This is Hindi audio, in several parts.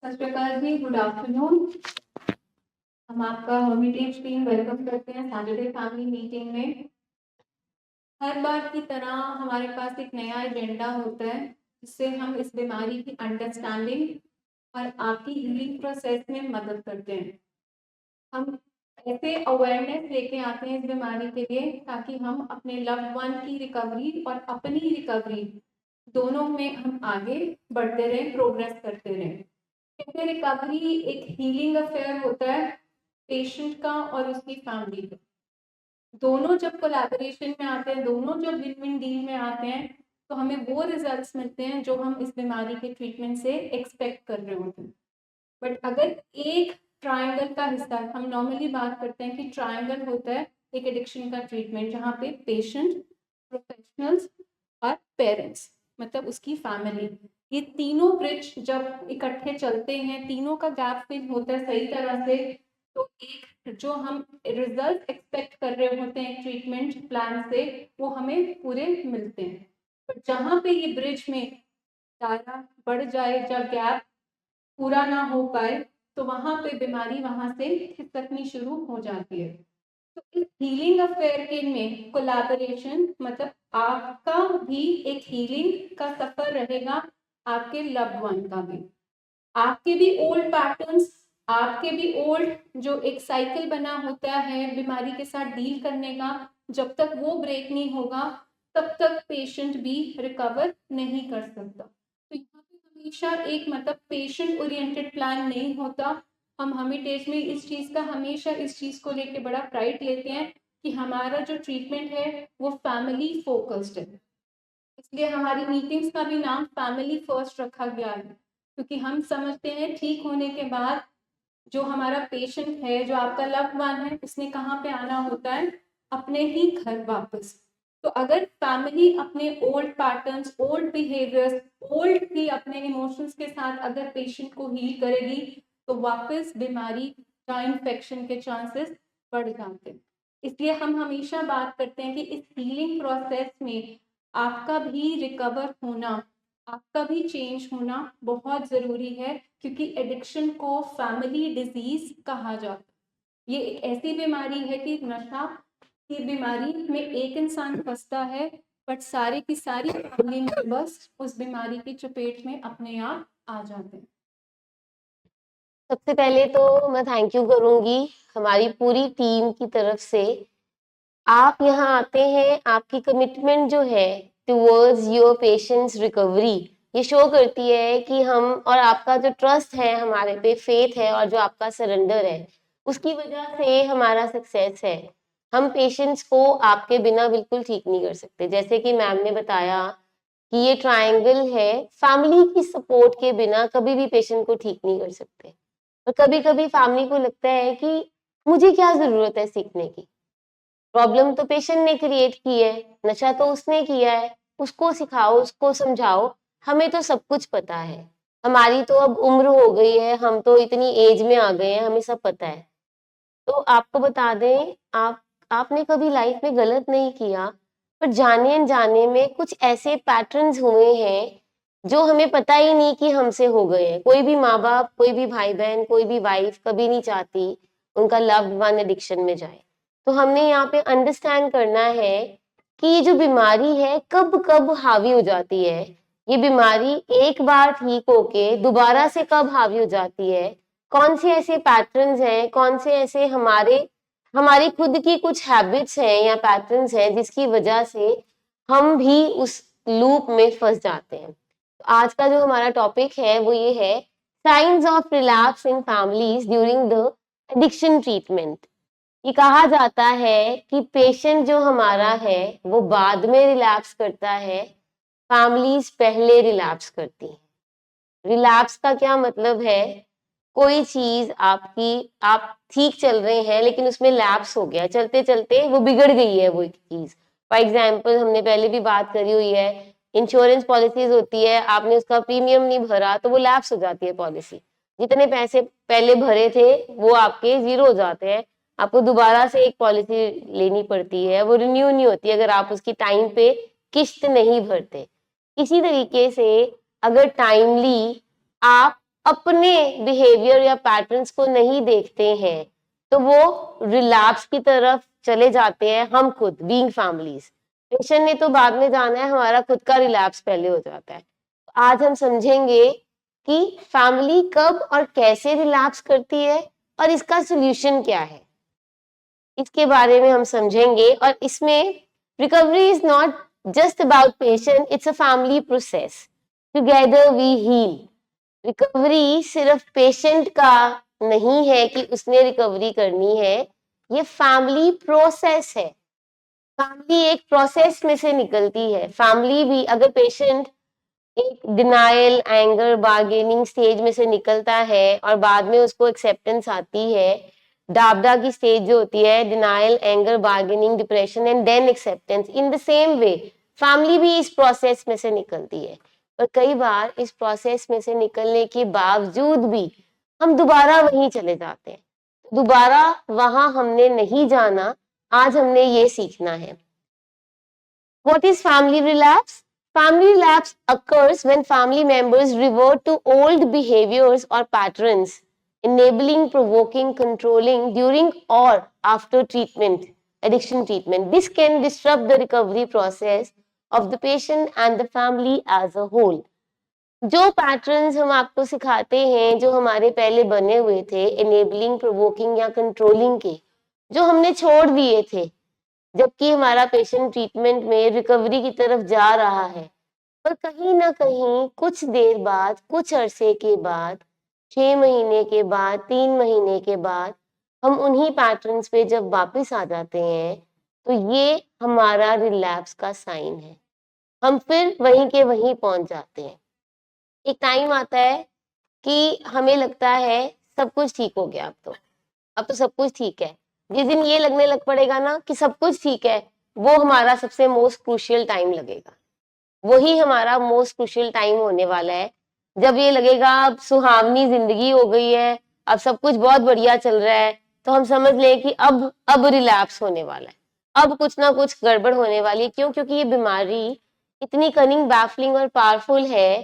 सत श्रीकाल जी, गुड आफ्टरनून। हम आपका हर्मिटेज टीम वेलकम करते हैं सैटरडे फैमिली मीटिंग में। हर बार की तरह हमारे पास एक नया एजेंडा होता है जिससे हम इस बीमारी की अंडरस्टैंडिंग और आपकी हीलिंग प्रोसेस में मदद करते हैं। हम ऐसे अवेयरनेस लेके आते हैं इस बीमारी के लिए ताकि हम अपने लव्ड वन की रिकवरी और अपनी रिकवरी दोनों में हम आगे बढ़ते रहें, प्रोग्रेस करते रहें। क्योंकि रिकवरी एक हीलिंग अफेयर होता है पेशेंट का और उसकी फैमिली का। दोनों जब कोलैबोरेशन में आते हैं, दोनों जब विन विन डील में आते हैं, तो हमें वो रिजल्ट्स मिलते हैं जो हम इस बीमारी के ट्रीटमेंट से एक्सपेक्ट कर रहे होते हैं। बट अगर एक ट्रायंगल का हिस्सा, हम नॉर्मली बात करते हैं कि ट्रायंगल होता है एक एडिक्शन का ट्रीटमेंट जहाँ पे पेशेंट, प्रोफेशनल्स और पेरेंट्स मतलब उसकी फैमिली, ये तीनों ब्रिज जब इकट्ठे चलते हैं, तीनों का गैप फिल होता है सही तरह से, तो एक जो हम रिजल्ट एक्सपेक्ट कर रहे होते हैं ट्रीटमेंट प्लान से, वो हमें पूरे मिलते हैं। बट जहाँ पे ये ब्रिज में दायरा बढ़ जाए, जब गैप पूरा ना हो पाए, तो वहां पे बीमारी वहां से खिसकनी शुरू हो जाती है। तो इस हीलिंग अफेयर के में कोलैबोरेशन मतलब आपका भी एक हीलिंग का सफर रहेगा, आपके लव्ड वन का भी। आपके भी ओल्ड पैटर्न्स, आपके भी ओल्ड जो एक साइकिल बना होता है बीमारी के साथ डील करने का, जब तक वो ब्रेक नहीं होगा तब तक पेशेंट भी रिकवर नहीं कर सकता। तो यहाँ पे हमेशा एक मतलब पेशेंट ओरिएंटेड प्लान नहीं होता। हम हर्मिटेज में इस चीज का हमेशा इस चीज को लेके बड़ा प्राइड लेते हैं कि हमारा जो ट्रीटमेंट है वो फैमिली फोकस्ड है। इसलिए हमारी मीटिंग्स का भी नाम फैमिली फर्स्ट रखा गया है, क्योंकि हम समझते हैं ठीक होने के बाद जो हमारा पेशेंट है, जो आपका लव्ड वन है, उसने कहाँ पे आना होता है, अपने ही घर वापस। तो अगर फैमिली अपने old patterns, old behaviours, old ही अपने इमोशंस के साथ अगर पेशेंट को हील करेगी, तो वापस बीमारी या इन्फेक्शन के चांसेस बढ़ जाते हैं। इसलिए हम हमेशा बात करते हैं कि इस हीलिंग प्रोसेस में आपका भी रिकवर होना, आपका भी चेंज होना बहुत ज़रूरी है, क्योंकि एडिक्शन को फैमिली डिजीज कहा जाता है। ये एक ऐसी बीमारी है कि नशा की बीमारी में एक इंसान फंसता है, बट सारे की सारी फैमिली मेंबर्स उस बीमारी की चपेट में अपने आप आ जाते हैं। सबसे पहले तो मैं थैंक यू करूंगी हमारी पूरी टीम की तरफ से। आप यहाँ आते हैं, आपकी कमिटमेंट जो है टुवर्ड्स योर पेशेंट्स रिकवरी, ये शो करती है कि हम और आपका जो ट्रस्ट है हमारे पे, फेथ है और जो आपका सरेंडर है, उसकी वजह से हमारा सक्सेस है। हम पेशेंट्स को आपके बिना बिल्कुल ठीक नहीं कर सकते। जैसे कि मैम ने बताया कि ये ट्रायंगल है, फैमिली की सपोर्ट के बिना कभी भी पेशेंट को ठीक नहीं कर सकते। और कभी कभी फैमिली को लगता है कि मुझे क्या जरूरत है सीखने की, प्रॉब्लम तो पेशेंट ने क्रिएट की है, नशा तो उसने किया है, उसको सिखाओ, उसको समझाओ, हमें तो सब कुछ पता है, हमारी तो अब उम्र हो गई है, हम तो इतनी एज में आ गए हैं, हमें सब पता है। तो आपको बता दें, आपने कभी लाइफ में गलत नहीं किया, पर जाने अनजाने में कुछ ऐसे पैटर्न्स हुए हैं जो हमें पता ही नहीं कि हमसे हो गए हैं। कोई भी माँ बाप, कोई भी भाई बहन, कोई भी वाइफ कभी नहीं चाहती उनका लव्ड वन एडिक्शन में जाए। तो हमने यहाँ पे अंडरस्टैंड करना है कि ये जो बीमारी है कब कब हावी हो जाती है, ये बीमारी एक बार ठीक होके दोबारा से कब हावी हो जाती है, कौन से ऐसे पैटर्न्स हैं, कौन से ऐसे हमारी खुद की कुछ हैबिट्स हैं या पैटर्न्स हैं जिसकी वजह से हम भी उस लूप में फंस जाते हैं। तो आज का जो हमारा टॉपिक है वो ये है, science of relapse in families during the addiction treatment. ये कहा जाता है कि पेशेंट जो हमारा है वो बाद में रिलैप्स करता है, फैमिलीज पहले रिलैप्स करती हैं। रिलैप्स का क्या मतलब है, कोई चीज आपकी, आप ठीक चल रहे हैं लेकिन उसमें लैप्स हो गया, चलते चलते वो बिगड़ गई है वो एक चीज। फॉर एग्जाम्पल, हमने पहले भी बात करी हुई है, इंश्योरेंस पॉलिसीज होती है, आपने उसका प्रीमियम नहीं भरा तो वो लैप्स हो जाती है पॉलिसी, जितने पैसे पहले भरे थे वो आपके जीरो हो जाते हैं, आपको दोबारा से एक पॉलिसी लेनी पड़ती है, वो रिन्यू नहीं होती अगर आप उसकी टाइम पे किस्त नहीं भरते। इसी तरीके से अगर टाइमली आप अपने बिहेवियर या पैटर्न्स को नहीं देखते हैं तो वो रिलैप्स की तरफ चले जाते हैं। हम खुद बीइंग फैमिलीज, पेशेंट ने तो बाद में जाना है, हमारा खुद का रिलैप्स पहले हो जाता है। आज हम समझेंगे कि फैमिली कब और कैसे रिलैप्स करती है और इसका सोल्यूशन क्या है, इसके बारे में हम समझेंगे। और इसमें recovery is not just about patient, it's a family process, together we heal. Recovery सिर्फ पेशेंट का नहीं है कि उसने रिकवरी करनी है, ये फैमिली प्रोसेस है। फैमिली एक प्रोसेस में से निकलती है। फैमिली भी, अगर पेशेंट एक डिनायल, एंगर, बार्गेनिंग स्टेज में से निकलता है और बाद में उसको एक्सेप्टेंस आती है, डाबडा की स्टेज जो होती है, denial, anger, bargaining, depression and then acceptance, in the same way family भी इस प्रोसेस में से निकलती है। पर कई बार इस प्रोसेस में से निकलने के बावजूद भी हम दोबारा वहीं चले जाते हैं। दोबारा वहां हमने नहीं जाना, आज हमने ये सीखना है। What is family relapse? Family relapse occurs when family members revert to old behaviors or patterns, enabling, provoking, controlling during or after treatment, addiction treatment. This can disrupt the recovery process of the patient and the family as a whole. जो पैटर्न्स हम आपको सिखाते हैं, जो हमारे पहले बने हुए थे, enabling, provoking या controlling के, जो हमने छोड़ दिए थे जबकि हमारा पेशेंट ट्रीटमेंट में रिकवरी की तरफ जा रहा है, पर कहीं ना कहीं कुछ देर बाद, कुछ अरसे के बाद, 6 महीने के बाद, 3 महीने के बाद हम उन्हीं पैटर्न्स पे जब वापस आ जाते हैं तो ये हमारा रिलैप्स का साइन है। हम फिर वहीं के वहीं पहुंच जाते हैं। एक टाइम आता है कि हमें लगता है सब कुछ ठीक हो गया, अब तो सब कुछ ठीक है। जिस दिन ये लगने लग पड़ेगा ना कि सब कुछ ठीक है, वो हमारा सबसे मोस्ट क्रूशियल टाइम लगेगा। वही हमारा मोस्ट क्रूशियल टाइम होने वाला है जब ये लगेगा अब सुहावनी जिंदगी हो गई है, अब सब कुछ बहुत बढ़िया चल रहा है, तो हम समझ लें कि अब रिलैप्स होने वाला है, अब कुछ ना कुछ गड़बड़ होने वाली है। क्यों? क्योंकि ये बीमारी इतनी कनिंग, बैफलिंग और पावरफुल है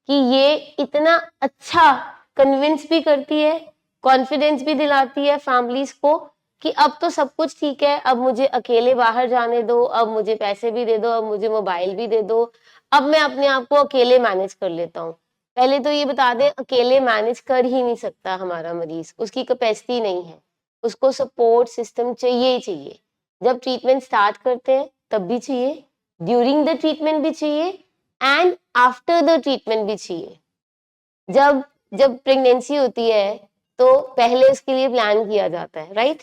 कि ये इतना अच्छा कन्विंस भी करती है, कॉन्फिडेंस भी दिलाती है फैमिलीज को कि अब तो सब कुछ ठीक है, अब मुझे अकेले बाहर जाने दो, अब मुझे पैसे भी दे दो, अब मुझे मोबाइल भी दे दो, अब मैं अपने आप को अकेले मैनेज कर लेता हूँ। पहले तो ये बता दें, अकेले मैनेज कर ही नहीं सकता हमारा मरीज, उसकी कैपेसिटी नहीं है, उसको सपोर्ट सिस्टम चाहिए ही चाहिए। जब ट्रीटमेंट स्टार्ट करते हैं तब भी चाहिए, ड्यूरिंग द ट्रीटमेंट भी चाहिए एंड आफ्टर द ट्रीटमेंट भी चाहिए। जब जब प्रेगनेंसी होती है तो पहले उसके लिए प्लान किया जाता है, राइट?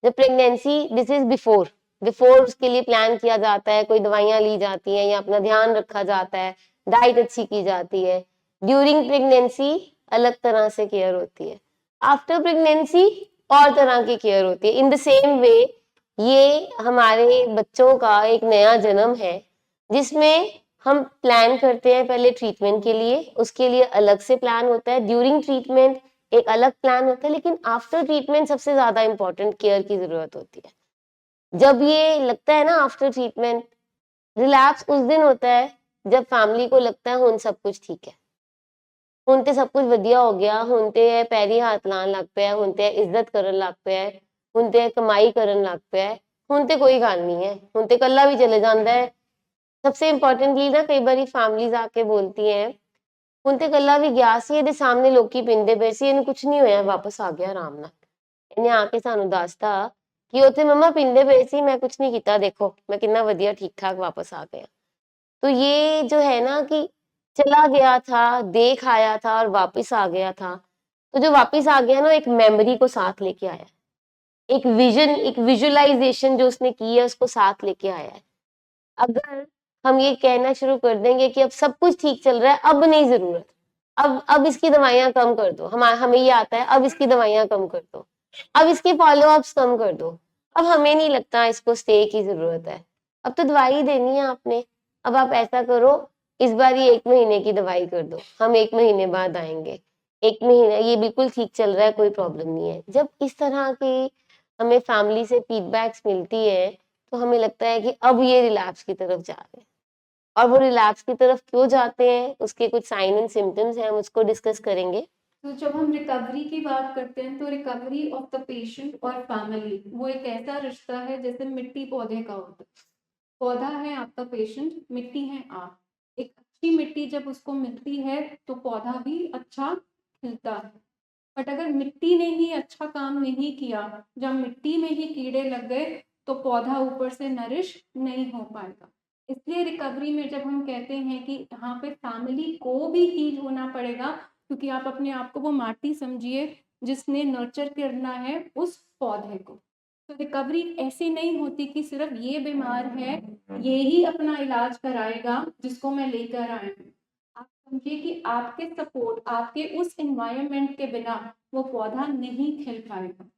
जब pregnancy, this is before before उसके लिए प्लान किया जाता है, कोई दवाइयां ली जाती हैं या अपना ध्यान रखा जाता है, डाइट अच्छी की जाती है। ड्यूरिंग प्रेगनेंसी अलग तरह से केयर होती है, आफ्टर प्रेगनेंसी और तरह की केयर होती है। इन द सेम वे ये हमारे बच्चों का एक नया जन्म है जिसमें हम प्लान करते हैं पहले ट्रीटमेंट के लिए, उसके लिए अलग से प्लान होता है, ड्यूरिंग ट्रीटमेंट एक अलग प्लान होता है, लेकिन आफ्टर ट्रीटमेंट सबसे ज्यादा इंपॉर्टेंट केयर की जरूरत होती है। जब ये लगता है ना आफ्टर ट्रीटमेंट, रिलैप्स उस दिन होता है जब फैमिली को लगता है हुन सब कुछ ठीक है, हुन ते सब कुछ वधिया हो गया, हुन ते पैरी हाथ लान लग पिया, हुन ते इज्जत करन लग पिया है, हुन ते कमाई करन लग पिया है, हुन ते कोई गल नहीं है, हुन ते कल्ला भी चले जांदा है। सबसे इंपॉर्टेंटली ना कई बारी फैमिलीज आके बोलती हैं, ਹੁਣ ਤੇ ਗੱਲਾਂ ਵੀ ਗਿਆ ਸੀ, ਇਹਦੇ ਸਾਹਮਣੇ ਲੋਕੀ ਪੀਂਦੇ ਪਏ ਸੀ, ਇਹਨੂੰ ਕੁਝ ਨਹੀਂ ਹੋਇਆ, ਵਾਪਸ ਆ ਗਿਆ ਆਰਾਮ ਨਾਲ। ਇਹਨੇ ਆ ਕੇ ਸਾਨੂੰ ਦੱਸਤਾ ਕਿ ਉੱਥੇ ਮੰਮਾ ਪੀਂਦੇ ਪਏ ਸੀ, मैं कुछ नहीं ਕੀਤਾ, देखो मैं कितना ਵਧੀਆ ठीक ठाक वापस आ गया। तो ये जो है ना कि चला गया था, देख आया था और वापस आ गया था, तो जो वापस आ गया ना एक मेमोरी को साथ लेके आया, एक विजन, एक विजुअलाइजेशन जो उसने की है उसको साथ लेके आया है। अगर हम ये कहना शुरू कर देंगे कि अब सब कुछ ठीक चल रहा है, अब नहीं जरूरत, अब इसकी दवाइयां कम कर दो, हमें ये आता है, अब इसकी दवाइयां कम कर दो, अब इसके फॉलो अप्स कम कर दो, अब हमें नहीं लगता इसको स्टे की जरूरत है, अब तो दवाई देनी है आपने, अब आप ऐसा करो, इस बार ये 1 महीने की दवाई कर दो, हम 1 महीने बाद आएंगे, 1 महीना ये बिल्कुल ठीक चल रहा है, कोई प्रॉब्लम नहीं है। जब इस तरह की हमें फैमिली से फीडबैक्स मिलती है तो हमें लगता है कि अब ये रिलैप्स की तरफ जा रहे हैं। और वो रिलैप्स की तरफ क्यों जाते हैं, उसके कुछ साइन एंड सिम्टम्स हैं, हम उसको डिस्कस करेंगे। तो जब हम रिकवरी की बात करते हैं तो रिकवरी ऑफ द पेशेंट और फैमिली वो एक ऐसा रिश्ता है जैसे मिट्टी पौधे का होता है। पौधा है आपका पेशेंट, मिट्टी है आप। एक अच्छी मिट्टी जब उसको मिलती है तो पौधा भी अच्छा खिलता है। बट अगर मिट्टी ने ही अच्छा काम नहीं किया, जब मिट्टी में ही कीड़े लग गए तो पौधा ऊपर से नरिश नहीं हो पाएगा। इसलिए रिकवरी में जब हम कहते हैं कि यहाँ पे फैमिली को भी हील होना पड़ेगा, क्योंकि आप अपने आप को वो माटी समझिए जिसने नर्चर करना है उस पौधे को। तो रिकवरी ऐसी नहीं होती कि सिर्फ ये बीमार है, ये ही अपना इलाज कराएगा जिसको मैं लेकर आया हूँ। आप समझिए कि आपके सपोर्ट, आपके उस एनवायरनमेंट के बिना वो पौधा नहीं खिल पाएगा।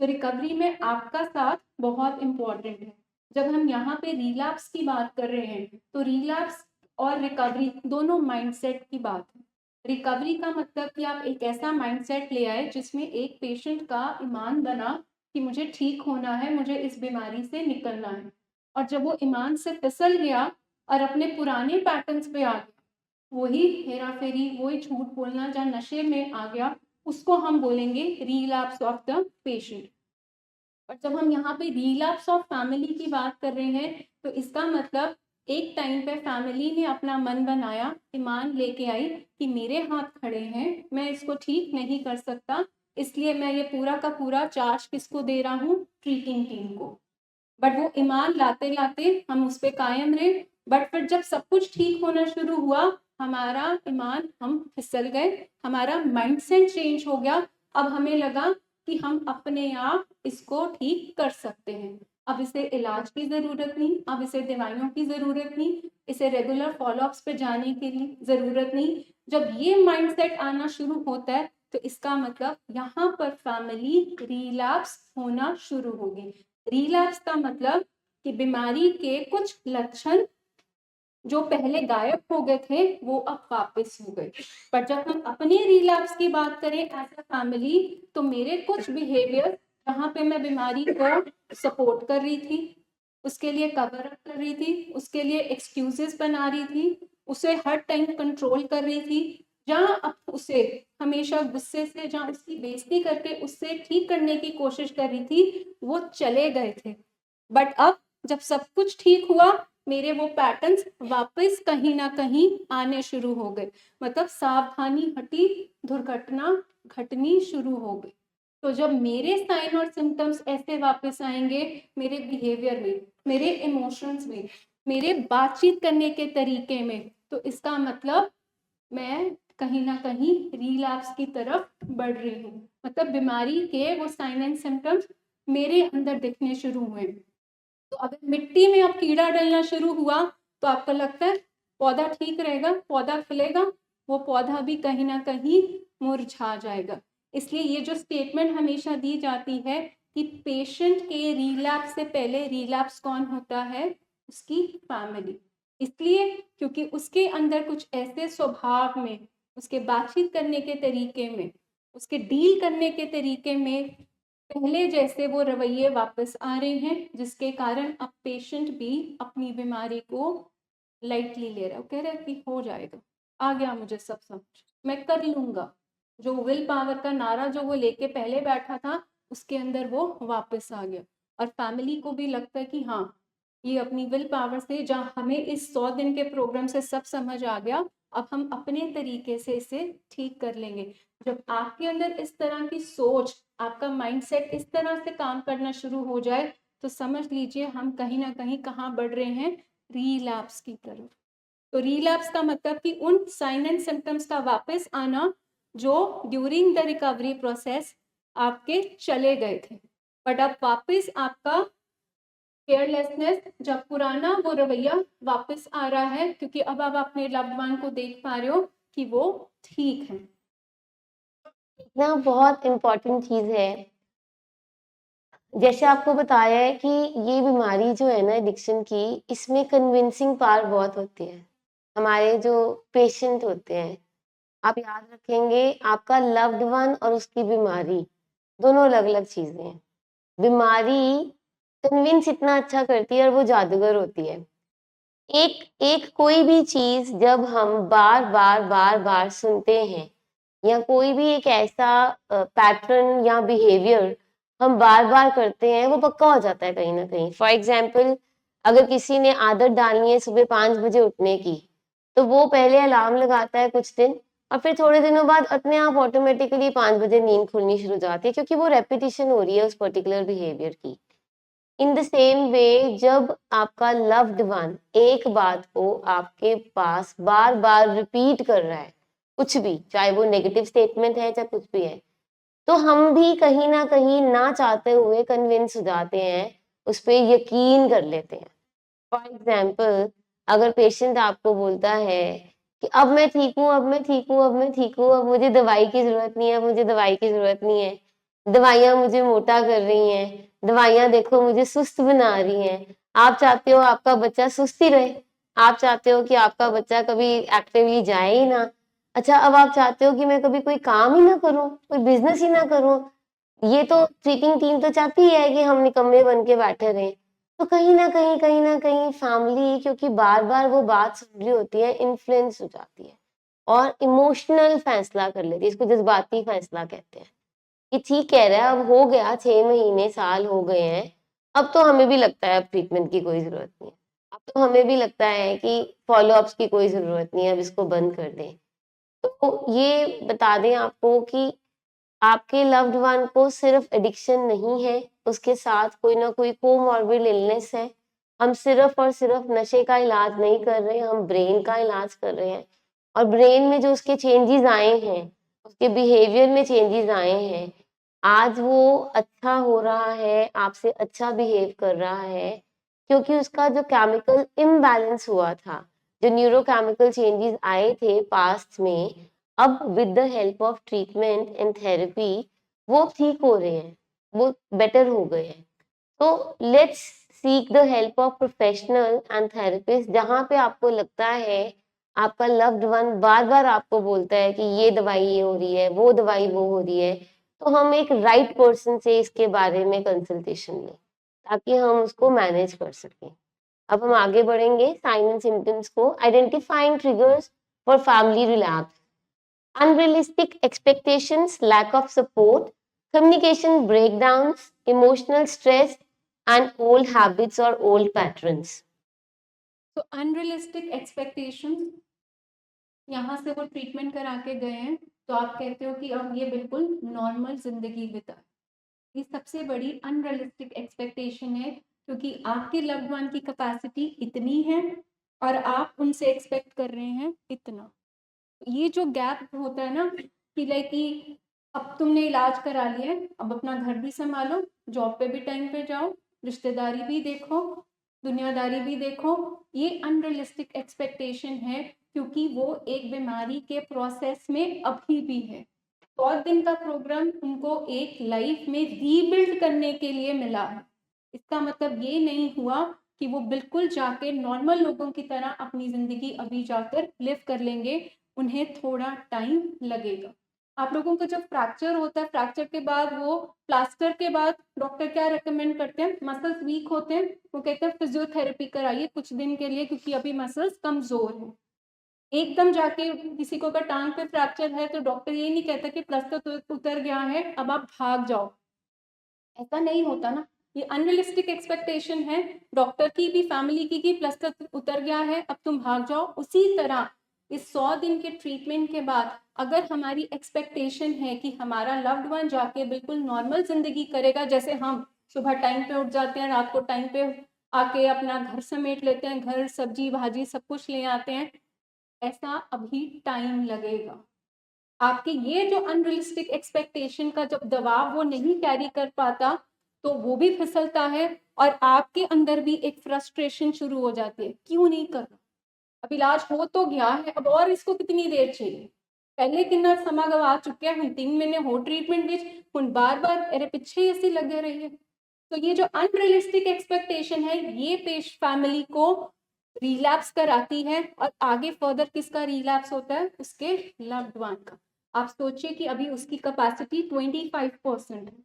तो रिकवरी में आपका साथ बहुत इम्पोर्टेंट है। जब हम यहाँ पे रिलैप्स की बात कर रहे हैं तो रिलैप्स और रिकवरी दोनों माइंडसेट की बात है। रिकवरी का मतलब कि आप एक ऐसा माइंडसेट ले आए जिसमें एक पेशेंट का ईमान बना कि मुझे ठीक होना है, मुझे इस बीमारी से निकलना है। और जब वो ईमान से फिसल गया और अपने पुराने पैटर्न्स पे आ गया, वही हेरा फेरी, वही झूठ बोलना जहाँ नशे में आ गया, उसको हम बोलेंगे रिलैप्स ऑफ द पेशेंट। और जब हम यहाँ पे रिलैप्स ऑफ फैमिली की बात कर रहे हैं तो इसका मतलब एक टाइम पे फैमिली ने अपना मन बनाया, ईमान लेके आई कि मेरे हाथ खड़े हैं, मैं इसको ठीक नहीं कर सकता, इसलिए मैं ये पूरा का पूरा चार्ज किसको दे रहा हूँ, ट्रीटिंग टीम को। बट वो ईमान लाते लाते हम उस पर कायम रहे। बट फिर जब सब कुछ ठीक होना शुरू हुआ, हमारा ईमान, हम फिसल गए, हमारा माइंडसेट चेंज हो गया। अब हमें लगा कि हम अपने आप इसको ठीक कर सकते हैं। अब इसे इलाज की ज़रूरत नहीं, अब इसे दवाइयों की ज़रूरत नहीं, इसे रेगुलर फॉलोअप्स पे जाने के लिए ज़रूरत नहीं। जब ये माइंडसेट आना शुरू होता है तो इसका मतलब यहाँ पर फैमिली रिलैप्स होना शुरू होगी। रिलैप्स का मतलब कि बीमारी के कुछ लक्षण जो पहले गायब हो गए थे वो अब वापस हो गए। पर जब हम अपने रिलैप्स की बात करें एज अ फैमिली, तो मेरे कुछ बिहेवियर जहाँ पे मैं बीमारी को सपोर्ट कर रही थी, उसके लिए कवर अप कर रही थी, उसके लिए एक्सक्यूजेस बना रही थी, उसे हर टाइम कंट्रोल कर रही थी, जहाँ अब उसे हमेशा गुस्से से, जहाँ उसकी बेइज्जती करके उससे ठीक करने की कोशिश कर रही थी, वो चले गए थे। बट अब जब सब कुछ ठीक हुआ, मेरे वो पैटर्न्स वापस कहीं ना कहीं आने शुरू हो गए। मतलब सावधानी हटी, दुर्घटना घटनी शुरू हो गई। तो जब मेरे साइन और सिम्टम्स ऐसे वापस आएंगे, मेरे बिहेवियर में, मेरे इमोशंस में, मेरे बातचीत करने के तरीके में, तो इसका मतलब मैं कहीं ना कहीं रिलैप्स की तरफ बढ़ रही हूँ। मतलब बीमारी के वो साइन एंड सिम्टम्स मेरे अंदर दिखने शुरू हुए। तो अगर मिट्टी में अब कीड़ा डलना शुरू हुआ तो आपको लगता है पौधा ठीक रहेगा, पौधा खिलेगा, वो पौधा भी कहीं ना कहीं मुरझा जाएगा। इसलिए ये जो स्टेटमेंट हमेशा दी जाती है कि पेशेंट के रिलैप्स से पहले रिलैप्स कौन होता है, उसकी फैमिली। इसलिए क्योंकि उसके अंदर कुछ ऐसे स्वभाव में, उसके बातचीत करने के तरीके में, उसके डील करने के तरीके में पहले जैसे वो रवैये वापस आ रहे हैं, जिसके कारण अब पेशेंट भी अपनी बीमारी को लाइटली ले रहा है। कह रहा है कि हो जाएगा, आ गया मुझे सब समझ, मैं कर लूंगा। जो विल पावर का नारा जो वो लेके पहले बैठा था, उसके अंदर वो वापस आ गया। और फैमिली को भी लगता है कि हाँ, ये अपनी विल पावर से, जहाँ हमें इस 100 दिन के प्रोग्राम से सब समझ आ गया, अब हम अपने तरीके से इसे ठीक कर लेंगे। जब आपके अंदर इस तरह की सोच, आपका माइंडसेट इस तरह से काम करना शुरू हो जाए, तो समझ लीजिए हम कहीं ना कहीं कहाँ बढ़ रहे हैं, रिलैप्स की तरफ। तो रिलैप्स का मतलब कि उन साइन एंड सिम्टम्स का वापस आना जो ड्यूरिंग द रिकवरी प्रोसेस आपके चले गए थे, बट अब वापस आपका केयरलेसनेस, जब पुराना वो रवैया वापस आ रहा है, क्योंकि अब आप अपने लव्ड वन को देख पा रहे हो कि वो ठीक है। ना बहुत इम्पोर्टेंट चीज है, जैसे आपको बताया है कि ये बीमारी जो है ना एडिक्शन की, इसमें कन्विंसिंग पावर बहुत होती है। हमारे जो पेशेंट होते हैं, आप याद रखेंगे, आपका लव्ड वन और उसकी बीमारी दोनों अलग अलग चीजें हैं। बीमारी कन्विंस इतना अच्छा करती है और वो जादूगर होती है। एक एक कोई भी चीज जब हम बार बार बार बार सुनते हैं या कोई भी एक ऐसा पैटर्न या बिहेवियर हम बार बार करते हैं, वो पक्का हो जाता है कहीं ना कहीं। फॉर एग्जाम्पल, अगर किसी ने आदत डालनी है सुबह 5 बजे उठने की, तो वो पहले अलार्म लगाता है कुछ दिन, और फिर थोड़े दिनों बाद अपने आप ऑटोमेटिकली 5 बजे नींद खुलनी शुरू हो जाती है, क्योंकि वो रेपिटेशन हो रही है उस पर्टिकुलर बिहेवियर की। इन द सेम वे, जब आपका लव्ड वन एक बात को आपके पास बार बार रिपीट कर रहा है, कुछ भी, चाहे वो नेगेटिव स्टेटमेंट है चाहे कुछ भी है, तो हम भी कहीं ना कहीं ना चाहते हुए कन्विंस हो जाते हैं, उस पर यकीन कर लेते हैं। फॉर एग्जाम्पल, अगर पेशेंट आपको बोलता है कि अब मैं ठीक हूँ, अब मैं ठीक हूँ, अब मैं ठीक हूँ, अब मुझे दवाई की जरूरत नहीं है, अब मुझे दवाई की जरूरत नहीं है, दवाइयाँ मुझे मोटा कर रही हैं, दवाइयाँ देखो मुझे सुस्त बना रही हैं। आप चाहते हो आपका बच्चा सुस्त ही रहे, आप चाहते हो कि आपका बच्चा कभी एक्टिवली जाए ही ना। अच्छा, अब आप चाहते हो कि मैं कभी कोई काम ही ना करूं, कोई बिजनेस ही ना करूं। ये तो ट्रीटिंग टीम तो चाहती है कि हम निकम्मे बन के बैठे रहें। तो कहीं ना कहीं फैमिली, क्योंकि बार बार वो बात सुन रही होती है, इन्फ्लुएंस हो जाती है और इमोशनल फैसला कर लेती है। इसको जज्बाती फैसला कहते हैं कि ठीक कह रहा है, अब हो गया 6 महीने, साल हो गए हैं, अब तो हमें भी लगता है अब ट्रीटमेंट की कोई जरूरत नहीं है, अब तो हमें भी लगता है कि फॉलोअप्स की कोई जरूरत नहीं है, अब इसको बंद कर दें। तो ये बता दें आपको कि आपके लव्ड वन को सिर्फ एडिक्शन नहीं है, उसके साथ कोई ना कोई कोमॉर्बिड इलनेस है। हम सिर्फ और सिर्फ नशे का इलाज नहीं कर रहे, हम ब्रेन का इलाज कर रहे हैं। और ब्रेन में जो उसके चेंजेस आए हैं, उसके बिहेवियर में चेंजेस आए हैं, आज वो अच्छा हो रहा है, आपसे अच्छा बिहेव कर रहा है, क्योंकि उसका जो केमिकल इम्बैलेंस हुआ था, जो न्यूरोकेमिकल चेंजेस आए थे पास्ट में, अब with the help of treatment and therapy वो ठीक हो रहे हैं, वो बेटर हो गए हैं। तो let's seek the help of professional and therapist. जहाँ पे आपको लगता है आपका लव्ड वन बार बार आपको बोलता है कि ये दवाई ये हो रही है, वो दवाई वो हो रही है, तो हम एक राइट पर्सन से इसके बारे में कंसल्टेशन लें, ताकि हम उसको मैनेज कर सकें। अब हम आगे बढ़ेंगे साइन एंड सिम्टम्स को। Identifying triggers for family relapse: unrealistic expectations, lack of support, communication breakdowns, emotional stress, and old habits or old patterns. तो अनरियलिस्टिक एक्सपेक्टेशंस, यहाँ से वो ट्रीटमेंट करा के गए हैं, तो आप कहते हो कि अब ये बिल्कुल नॉर्मल जिंदगी बिताए। ये सबसे बड़ी अनरियलिस्टिक एक्सपेक्टेशन है, क्योंकि आपके लव्ड वन की कैपेसिटी इतनी है और आप उनसे एक्सपेक्ट कर रहे हैं इतना। ये जो गैप होता है ना कि लाइक कि अब तुमने इलाज करा लिया है, अब अपना घर भी संभालो, जॉब पे भी टाइम पे जाओ, रिश्तेदारी भी देखो, दुनियादारी भी देखो, ये अनरियलिस्टिक एक्सपेक्टेशन है, क्योंकि वो एक बीमारी के प्रोसेस में अभी भी है। 100 दिन का प्रोग्राम उनको एक लाइफ में रीबिल्ड करने के लिए मिला है। इसका मतलब ये नहीं हुआ कि वो बिल्कुल जाके नॉर्मल लोगों की तरह अपनी जिंदगी अभी जाकर लिव कर लेंगे। उन्हें थोड़ा टाइम लगेगा। आप लोगों को जब फ्रैक्चर होता है, फ्रैक्चर के बाद वो प्लास्टर के बाद डॉक्टर क्या रेकमेंड करते हैं? मसल्स वीक होते हैं, वो कहते हैं फिजियोथेरेपी कराइए कुछ दिन के लिए, क्योंकि अभी मसल्स कमजोर हैं। एकदम जाके किसी को अगर टांग पे फ्रैक्चर है तो डॉक्टर ये नहीं कहता कि प्लास्टर तो उतर गया है, अब आप भाग जाओ। ऐसा नहीं होता ना। ये अनरियलिस्टिक एक्सपेक्टेशन है डॉक्टर की भी, फैमिली की, कि प्लास्टर उतर गया है अब तुम भाग जाओ। उसी तरह इस 100 दिन के ट्रीटमेंट के बाद अगर हमारी एक्सपेक्टेशन है कि हमारा लव्ड वन जाके बिल्कुल नॉर्मल जिंदगी करेगा, जैसे हम सुबह टाइम पे उठ जाते हैं, रात को टाइम पे आके अपना घर समेट लेते हैं, घर सब्जी भाजी सब कुछ ले आते हैं, ऐसा अभी टाइम लगेगा। आपके ये जो अनरियलिस्टिक एक्सपेक्टेशन का जब दबाव वो नहीं कैरी कर पाता, तो वो भी फिसलता है और आपके अंदर भी एक फ्रस्ट्रेशन शुरू हो जाती है, क्यों नहीं कर रहा, अब इलाज हो तो गया है, अब और इसको कितनी देर चाहिए, पहले कितना समा गवा चुके हैं हम, 3 महीने हो ट्रीटमेंट विच हुण बार बार अरे पिछे ऐसी लगे रहिए। तो ये जो अनरियलिस्टिक एक्सपेक्टेशन है, ये पेश फैमिली को रिलैप्स कराती है, और आगे फर्दर किसका रिलैप्स होता है? उसके लव्ड वन का। आप सोचिए कि अभी उसकी कैपेसिटी 25% है,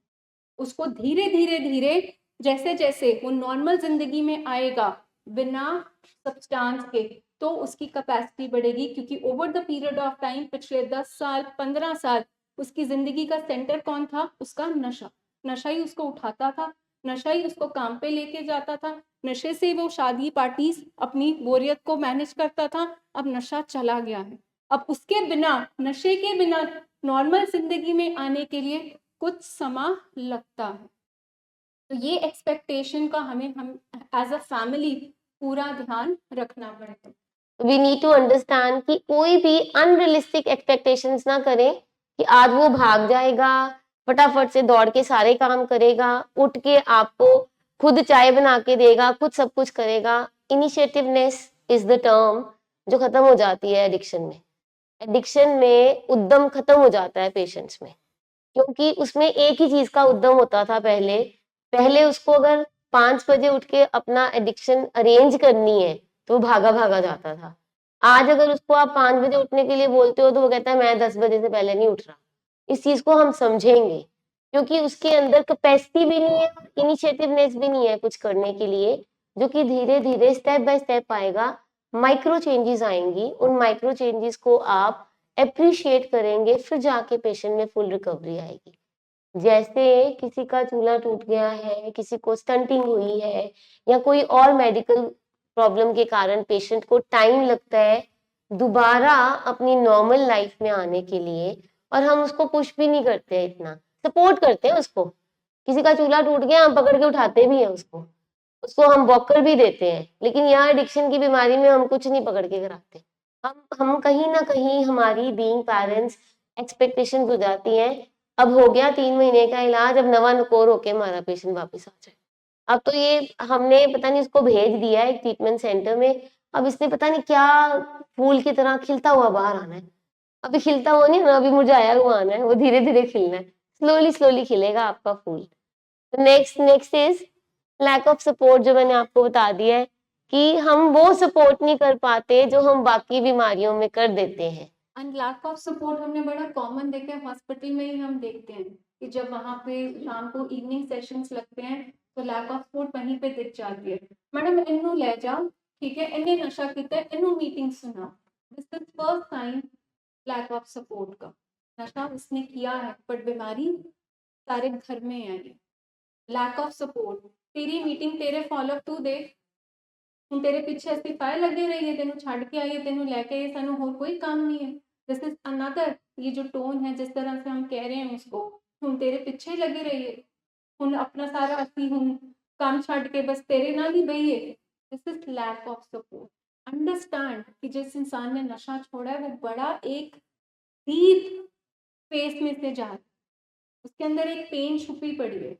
उसको धीरे धीरे धीरे जैसे जैसे वो नॉर्मल जिंदगी में आएगा बिना सब्सटेंस के, तो उसकी कैपेसिटी बढ़ेगी, क्योंकि over the period of time पिछले 10 साल 15 साल उसकी जिंदगी का सेंटर कौन था? उसका नशा। नशा ही उसको उठाता था, नशा ही उसको काम पे लेके जाता था, नशे से वो शादी पार्टी अपनी बोरियत को मैनेज करता था। अब नशा चला गया है, अब उसके बिना, नशे के बिना नॉर्मल जिंदगी में आने के लिए कुछ समय लगता है। तो ये एक्सपेक्टेशन का हम एज अ फैमिली पूरा ध्यान रखना पड़ता है। वी नीड टू अंडरस्टैंड कि कोई भी अनरियलिस्टिक एक्सपेक्टेशंस ना करें कि आज वो भाग जाएगा, फटाफट से दौड़ के सारे काम करेगा, उठ के आपको खुद चाय बना के देगा, खुद सब कुछ करेगा। इनिशिएटिवनेस इज द टर्म जो खत्म हो जाती है एडिक्शन में। एडिक्शन में उद्यम खत्म हो जाता है पेशेंट्स में, क्योंकि उसमें एक ही चीज का उद्यम होता था पहले। पहले उसको अगर 5 बजे उठ के अपना एडिक्शन अरेंज करनी है तो भागा भागा जाता था। आज अगर उसको आप 5 बजे उठने के लिए बोलते हो तो वो कहता है मैं 10 बजे से पहले नहीं उठ रहा। इस चीज को हम समझेंगे, क्योंकि उसके अंदर कैपेसिटी भी नहीं है, इनिशिएटिवनेस भी नहीं है कुछ करने के लिए, जो कि धीरे धीरे स्टेप बाय स्टेप आएगा। माइक्रो चेंजेस आएंगी, उन माइक्रो चेंजेस को आप अप्रिशिएट करेंगे, फिर जाके पेशेंट में फुल रिकवरी आएगी। जैसे किसी का चूल्हा टूट गया है, किसी को स्टंटिंग हुई है, या कोई और मेडिकल प्रॉब्लम के कारण पेशेंट को टाइम लगता है दोबारा अपनी नॉर्मल लाइफ में आने के लिए, और हम उसको पुश भी नहीं करते हैं, इतना सपोर्ट करते हैं उसको। किसी का चूल्हा टूट गया, हम पकड़ के उठाते भी हैं उसको, उसको हम वॉकर भी देते हैं। लेकिन यहाँ एडिक्शन की बीमारी में हम कुछ नहीं पकड़ के कराते। हम कहीं ना कहीं हमारी बीइंग पेरेंट्स एक्सपेक्टेशन हो जाती हैं, अब हो गया 3 महीने का इलाज, अब नवा नकोर होके हमारा पेशेंट वापस आ जाए। अब तो ये हमने पता नहीं उसको भेज दिया है एक ट्रीटमेंट सेंटर में, अब इसने पता नहीं क्या फूल की तरह खिलता हुआ बाहर आना है। अभी खिलता हुआ नहीं ना, अभी मुरझाया हुआ आना है, वो धीरे धीरे खिलना है। स्लोली स्लोली खिलेगा आपका फूल। Next next is lack of support, जो मैंने आपको बता दिया है कि हम वो सपोर्ट नहीं कर पाते जो हम बाकी बीमारियों में कर देते हैं। एंड लैक ऑफ सपोर्ट हमने बड़ा कॉमन देखा है, हॉस्पिटल में ही हम देखते हैं कि जब वहाँ पे शाम को इवनिंग सेशंस लगते हैं तो लैक ऑफ सपोर्ट वहीं पे दिख जाती है। मैडम इन्नू ले जाओ, ठीक है, इन्हें नशा किया, इन्नू मीटिंग सुनाओ। This is first sign lack of support का। नशा उसने किया है बट बीमारी सारे घर में है। लैक ऑफ सपोर्ट, तेरी मीटिंग तेरे फॉलो तू देख, ਹੁਣ तेरे पीछे ਅਸੀਂ फायर लगे रही है, तेनू छड़ के आइए, तेनू लेके आइए, सानू होर कोई काम नहीं है। दिस इज अनदर, ये जो टोन है जिस तरह से हम कह रहे हैं उसको, ਹੁਣ तेरे पीछे ही लगे रहिए, ਹੁਣ अपना सारा ਅਸੀਂ ਹੁਣ काम छड़ के बस तेरे नाल ही बहिए। This is lack of support. Understand कि जिस इंसान ने नशा छोड़ा है वो बड़ा एक डीप फेस में से जा रहा है, उसके अंदर एक पेन छुपी पड़ी है।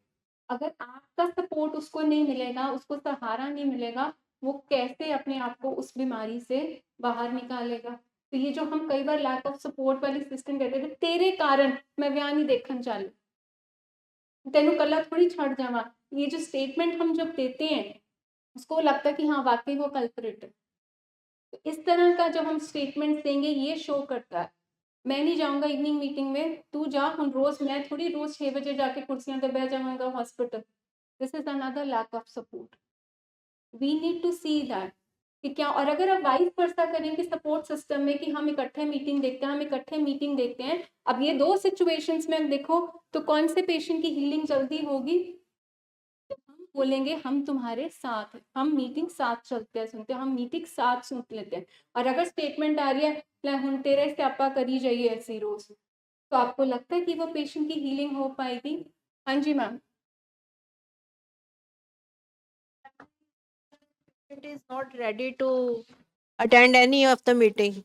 अगर आपका सपोर्ट उसको नहीं मिलेगा, उसको सहारा नहीं मिलेगा, वो कैसे अपने आप को उस बीमारी से बाहर निकालेगा। तो ये जो हम कई बार लैक ऑफ सपोर्ट वाली सिस्टम कहते थे, तेरे कारण मैं ब्याह नहीं देखन चालू, तेनू कला थोड़ी छड़ जावा, ये जो स्टेटमेंट हम जब देते हैं उसको लगता है कि हाँ वाकई वो कल्परेट है। तो इस तरह का जब हम स्टेटमेंट देंगे ये शो करता है मैं नहीं जाऊंगा इवनिंग मीटिंग में, तू जा, हम रोज, मैं थोड़ी रोज 6 बजे जाके कुर्सियां पे बैठ जाऊंगा hospital. This is another lack of support. We need to see that कि क्या, और अगर आप वाइस वर्सा करें कि सपोर्ट सिस्टम में कि हम इकट्ठे मीटिंग देखते हैं, हम इकट्ठे मीटिंग देखते हैं, अब ये दो सिचुएशंस में देखो तो कौन से पेशेंट की हीलिंग जल्दी होगी? तो हम बोलेंगे हम तुम्हारे साथ हैं, हम मीटिंग साथ चलते हैं, सुनते हैं, हम मीटिंग साथ सुन लेते हैं। और अगर स्टेटमेंट आ रही है ले हम तेरे स्यापा करी जाइए ऐसी रोज, तो आपको लगता है कि वो पेशेंट की हीलिंग हो पाएगी? हाँ जी ma'am. It is not ready to attend any of the meeting.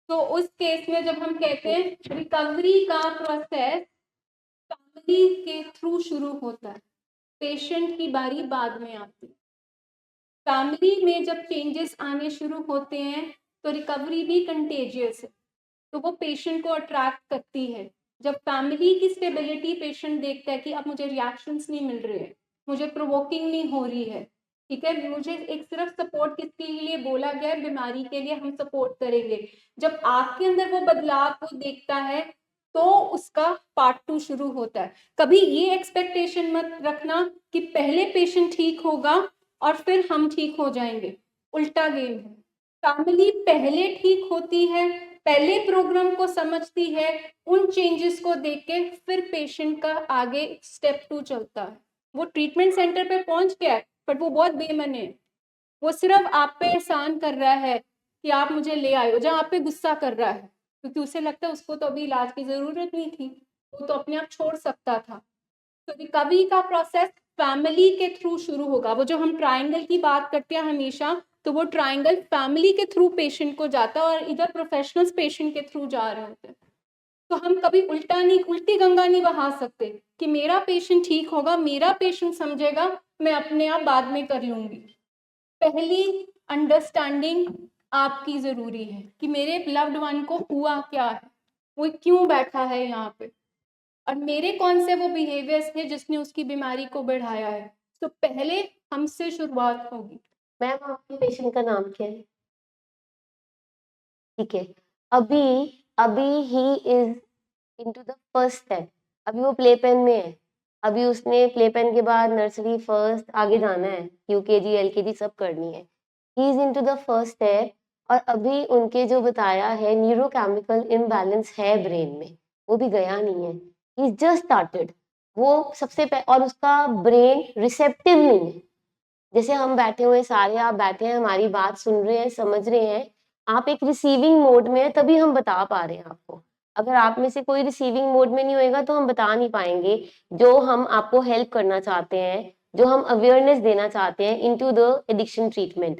तो उस केस में जब हम कहते हैं रिकवरी का प्रोसेस फैमिली के थ्रू शुरू होता है, पेशेंट की बारी बाद में आती है। फैमिली में जब चेंजेस आने शुरू होते हैं तो रिकवरी भी कंटेजियस है, तो वो पेशेंट को अट्रैक्ट करती है। जब फैमिली की स्टेबिलिटी पेशेंट देखता है कि अब मुझे रिएक्शंस नहीं मिल रहे हैं, मुझे प्रोवोकिंग नहीं हो रही है, ठीक है, मुझे एक सिर्फ सपोर्ट किसके लिए बोला गया है, बीमारी के लिए हम सपोर्ट करेंगे। जब आपके अंदर वो बदलाव को देखता है तो उसका पार्ट 2 शुरू होता है। कभी ये एक्सपेक्टेशन मत रखना कि पहले पेशेंट ठीक होगा और फिर हम ठीक हो जाएंगे। उल्टा गेम है। फैमिली पहले ठीक होती है, पहले प्रोग्राम को समझती है, उन चेंजेस को देख के फिर पेशेंट का आगे स्टेप 2 चलता है। वो ट्रीटमेंट सेंटर पे पहुंच गया है बट वो बहुत बेमन है, वो सिर्फ आप पे एहसान कर रहा है कि आप मुझे ले आए हो, जहाँ आप पे गुस्सा कर रहा है क्योंकि उसे लगता है उसको तो अभी इलाज की जरूरत नहीं थी, वो तो अपने आप छोड़ सकता था। तो रिकवरी का प्रोसेस फैमिली के थ्रू शुरू होगा। वो जो हम ट्रायंगल की बात करते हैं हमेशा, तो वो ट्रायंगल फैमिली के थ्रू पेशेंट को जाता है और इधर प्रोफेशनल्स पेशेंट के थ्रू जा रहे होते हैं। तो हम कभी उल्टी गंगा नहीं बहा सकते कि मेरा पेशेंट ठीक होगा, मेरा पेशेंट समझेगा, मैं अपने आप बाद में कर लूंगी। पहली अंडरस्टैंडिंग आपकी जरूरी है कि मेरे लव्ड वन को हुआ क्या है, वो क्यों बैठा है यहाँ पे, और मेरे कौन से वो बिहेवियर्स थे जिसने उसकी बीमारी को बढ़ाया है। तो पहले हमसे शुरुआत होगी। मैम आपके पेशेंट का नाम क्या है? ठीक है, अभी अभी he is into the first step, अभी वो प्ले पेन में है, अभी उसने प्ले पेन के बाद नर्सरी फर्स्ट आगे जाना है, यूकेजी एलकेजी सब करनी है। He is into the first step, और अभी उनके जो बताया है न्यूरोकेमिकल इम्बैलेंस है ब्रेन में, वो भी गया नहीं है, ही इज जस्ट स्टार्टेड। वो सबसे और उसका ब्रेन रिसेप्टिव नहीं है। जैसे हम बैठे हुए सारे, आप बैठे हैं हमारी बात सुन रहे हैं समझ रहे हैं, आप एक रिसीविंग मोड में है तभी हम बता पा रहे हैं आपको। अगर आप में से कोई रिसीविंग मोड में नहीं होएगा तो हम बता नहीं पाएंगे जो हम आपको हेल्प करना चाहते हैं, जो हम अवेयरनेस देना चाहते हैं into the addiction treatment.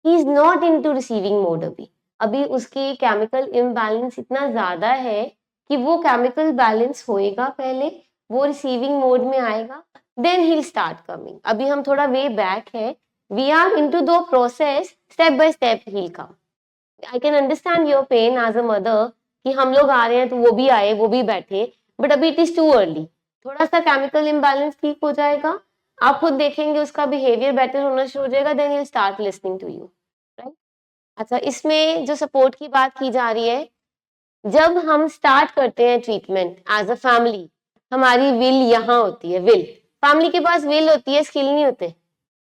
He is not into receiving mode अभी। अभी उसकी केमिकल इम्बैलेंस इतना ज्यादा है कि वो केमिकल बैलेंस होएगा पहले, वो रिसीविंग मोड में आएगा, then he'll start coming. अभी हम थोड़ा way back है, we are into the process, step by step he'll come. I can understand your pain as a mother कि हम लोग आ रहे हैं तो वो भी आए, वो भी बैठे, but अभी it is too early. थोड़ा सा chemical imbalance ठीक हो जाएगा, आप खुद देखेंगे उसका behavior better होना शुरू हो जाएगा, then he'll start listening to you. Right? अच्छा, इसमें जो support की बात की जा रही है, जब हम स्टार्ट करते हैं ट्रीटमेंट एज अ फैमिली, हमारी विल यहाँ होती है, विल फैमिली के पास विल होती है, स्किल नहीं होते।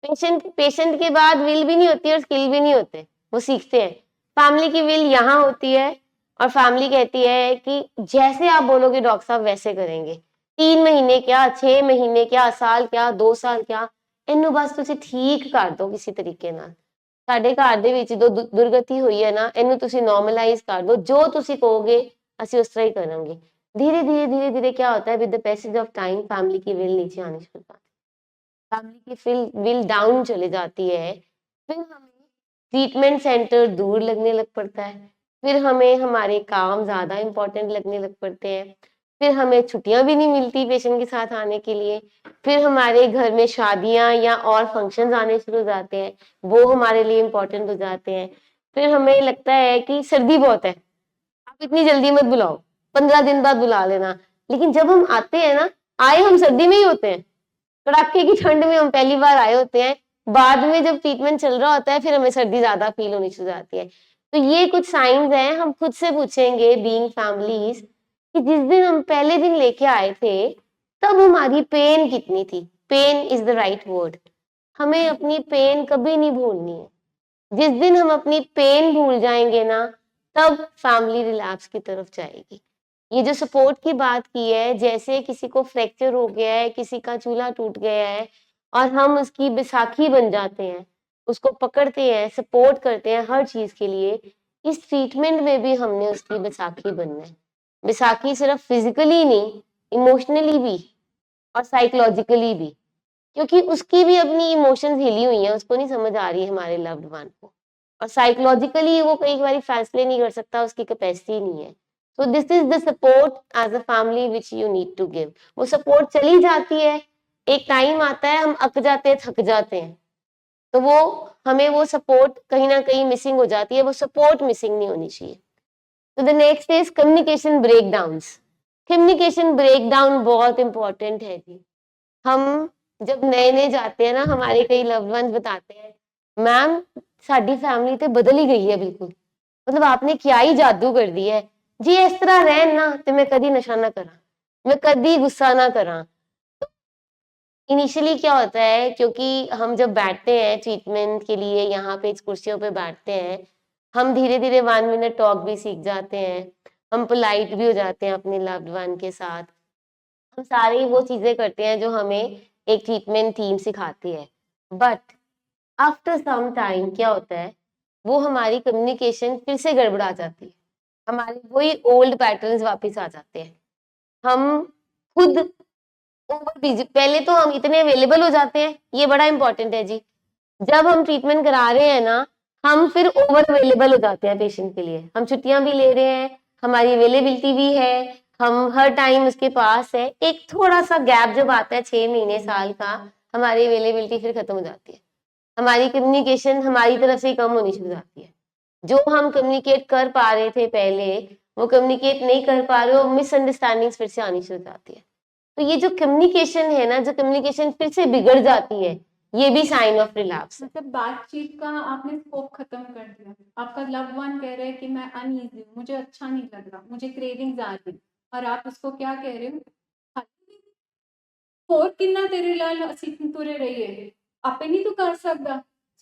पेशेंट के बाद विल भी नहीं होती और स्किल भी नहीं होते, वो सीखते हैं। फैमिली की विल यहाँ होती है और फैमिली कहती है कि जैसे आप बोलोगे डॉक्टर साहब वैसे करेंगे। 3 महीने क्या, 6 महीने क्या, साल क्या, 2 साल क्या, इन्नू बस तुसी ठीक कर दो किसी तरीके नाल। ਸਾਡੇ ਘਰ ਦੇ ਵਿੱਚ ਜੋ ਦੁਰਗਤੀ ਹੋਈ ਹੈ ਨਾ, ਇਹਨੂੰ ਤੁਸੀਂ नॉर्मलाइज कर दो, जो ਤੁਸੀਂ कहोगे ਅਸੀਂ उस तरह ही करेंगे। धीरे धीरे धीरे क्या होता है, with the passage of time family की विल नीचे आनी शुरू होती है, फैमिली की विल डाउन चले जाती है, फिर हमें ट्रीटमेंट सेंटर दूर लगने लग पड़ता है, फिर हमें हमारे काम ज्यादा इंपॉर्टेंट लगने लग पड़ते हैं, फिर हमें छुट्टियां भी नहीं मिलती पेशेंट के साथ आने के लिए, फिर हमारे घर में शादियां या और फंक्शंस आने शुरू हो जाते हैं, वो हमारे लिए इम्पोर्टेंट हो जाते हैं। फिर हमें लगता है कि सर्दी बहुत है, आप इतनी जल्दी मत बुलाओ, 15 दिन बाद बुला लेना। लेकिन जब हम आते हैं ना, आए हम सर्दी में ही होते हैं, कड़ाके की ठंड में हम पहली बार आए होते हैं, बाद में जब ट्रीटमेंट चल रहा होता है फिर हमें सर्दी ज्यादा फील होनी शुरू हो जाती है। तो ये कुछ साइंस हैं, हम खुद से पूछेंगे बीइंग फैमिलीज कि जिस दिन हम पहले दिन लेके आए थे तब हमारी पेन कितनी थी। Pain is the right word, हमें अपनी पेन कभी नहीं भूलनी है। जिस दिन हम अपनी पेन भूल जाएंगे ना, तब फैमिली रिलैप्स की तरफ जाएगी। ये जो सपोर्ट की बात की है, जैसे किसी को फ्रैक्चर हो गया है, किसी का चूल्हा टूट गया है और हम उसकी बैसाखी बन जाते हैं, उसको पकड़ते हैं, सपोर्ट करते हैं हर चीज के लिए, इस ट्रीटमेंट में भी हमने उसकी बैसाखी बनना है। बैसाखी सिर्फ फिजिकली नहीं, इमोशनली भी और साइकोलॉजिकली भी, क्योंकि उसकी भी अपनी इमोशंस हिली हुई हैं, उसको नहीं समझ आ रही है हमारे लव्ड वन को, और साइकोलॉजिकली वो कई बार फैसले नहीं कर सकता, उसकी कैपेसिटी नहीं है। So this is the support as a family which you need to give. वो सपोर्ट चली जाती है, एक टाइम आता है हम अक जाते हैं, थक जाते हैं, तो वो हमें वो सपोर्ट कहीं ना कहीं मिसिंग हो जाती है, वो सपोर्ट मिसिंग नहीं होनी चाहिए। तो the next is communication breakdowns. Communication breakdown बहुत इंपॉर्टेंट है जी। हम जब नए नए जाते हैं ना, हमारे कई लव्ड वंस बताते हैं, मैम साडी फैमिली तो बदल ही गई है बिल्कुल, मतलब आपने क्या ही जादू कर दिया है जी, इस तरह रहन ना तो मैं कदी नशा ना करा, मैं कदी गुस्सा ना करा। इनिशियली क्या होता है, क्योंकि हम जब बैठते हैं ट्रीटमेंट के लिए यहाँ पे इस कुर्सियों पे बैठते हैं, हम धीरे धीरे 1 मिनट टॉक भी सीख जाते हैं, हम पोलाइट भी हो जाते हैं अपने लव्ड वन के साथ, हम सारी वो चीजें करते हैं जो हमें एक ट्रीटमेंट टीम सिखाती है। बट आफ्टर सम टाइम क्या होता है, वो हमारी कम्युनिकेशन फिर से गड़बड़ा जाती है, हमारे वही ओल्ड पैटर्न्स वापस आ जाते हैं, हम खुद ओवर बिजी, पहले तो हम इतने अवेलेबल हो जाते हैं, ये बड़ा इंपॉर्टेंट है जी। जब हम ट्रीटमेंट करा रहे हैं ना, हम फिर ओवर अवेलेबल हो जाते हैं पेशेंट के लिए, हम छुट्टियां भी ले रहे हैं, हमारी अवेलेबिलिटी भी है, हम हर टाइम उसके पास है। एक थोड़ा सा गैप जब आता है 6 महीने साल का, हमारी अवेलेबिलिटी फिर खत्म हो जाती है, हमारी कम्युनिकेशन हमारी तरफ से कम होनी शुरू हो जाती है, जो हम कम्युनिकेट कर पा रहे थे पहले वो कम्युनिकेट नहीं कर पा रहे हो, मिसअंडरस्टैंडिंग फिर से आनी शुरू हो जाती है। तो ये जो कम्युनिकेशन है ना, जो कम्युनिकेशन फिर से बिगड़ जाती है, ये भी साइन ऑफ रिलैप्स है। मतलब बातचीत का आपने स्कोप खत्म कर दिया, आपका लव वन कह रहा है कि मैं अनईजी हूँ, मुझे अच्छा नहीं लग रहा, मुझे क्रेविंग्स आ रही, और आप उसको क्या कह रहे हो, ਹੋਰ ਕਿੰਨਾ ਤੇਰੇ ਨਾਲ ਅਸੀਂ ਤੁਰੇ रहिए, आपे नहीं तो कर सकता।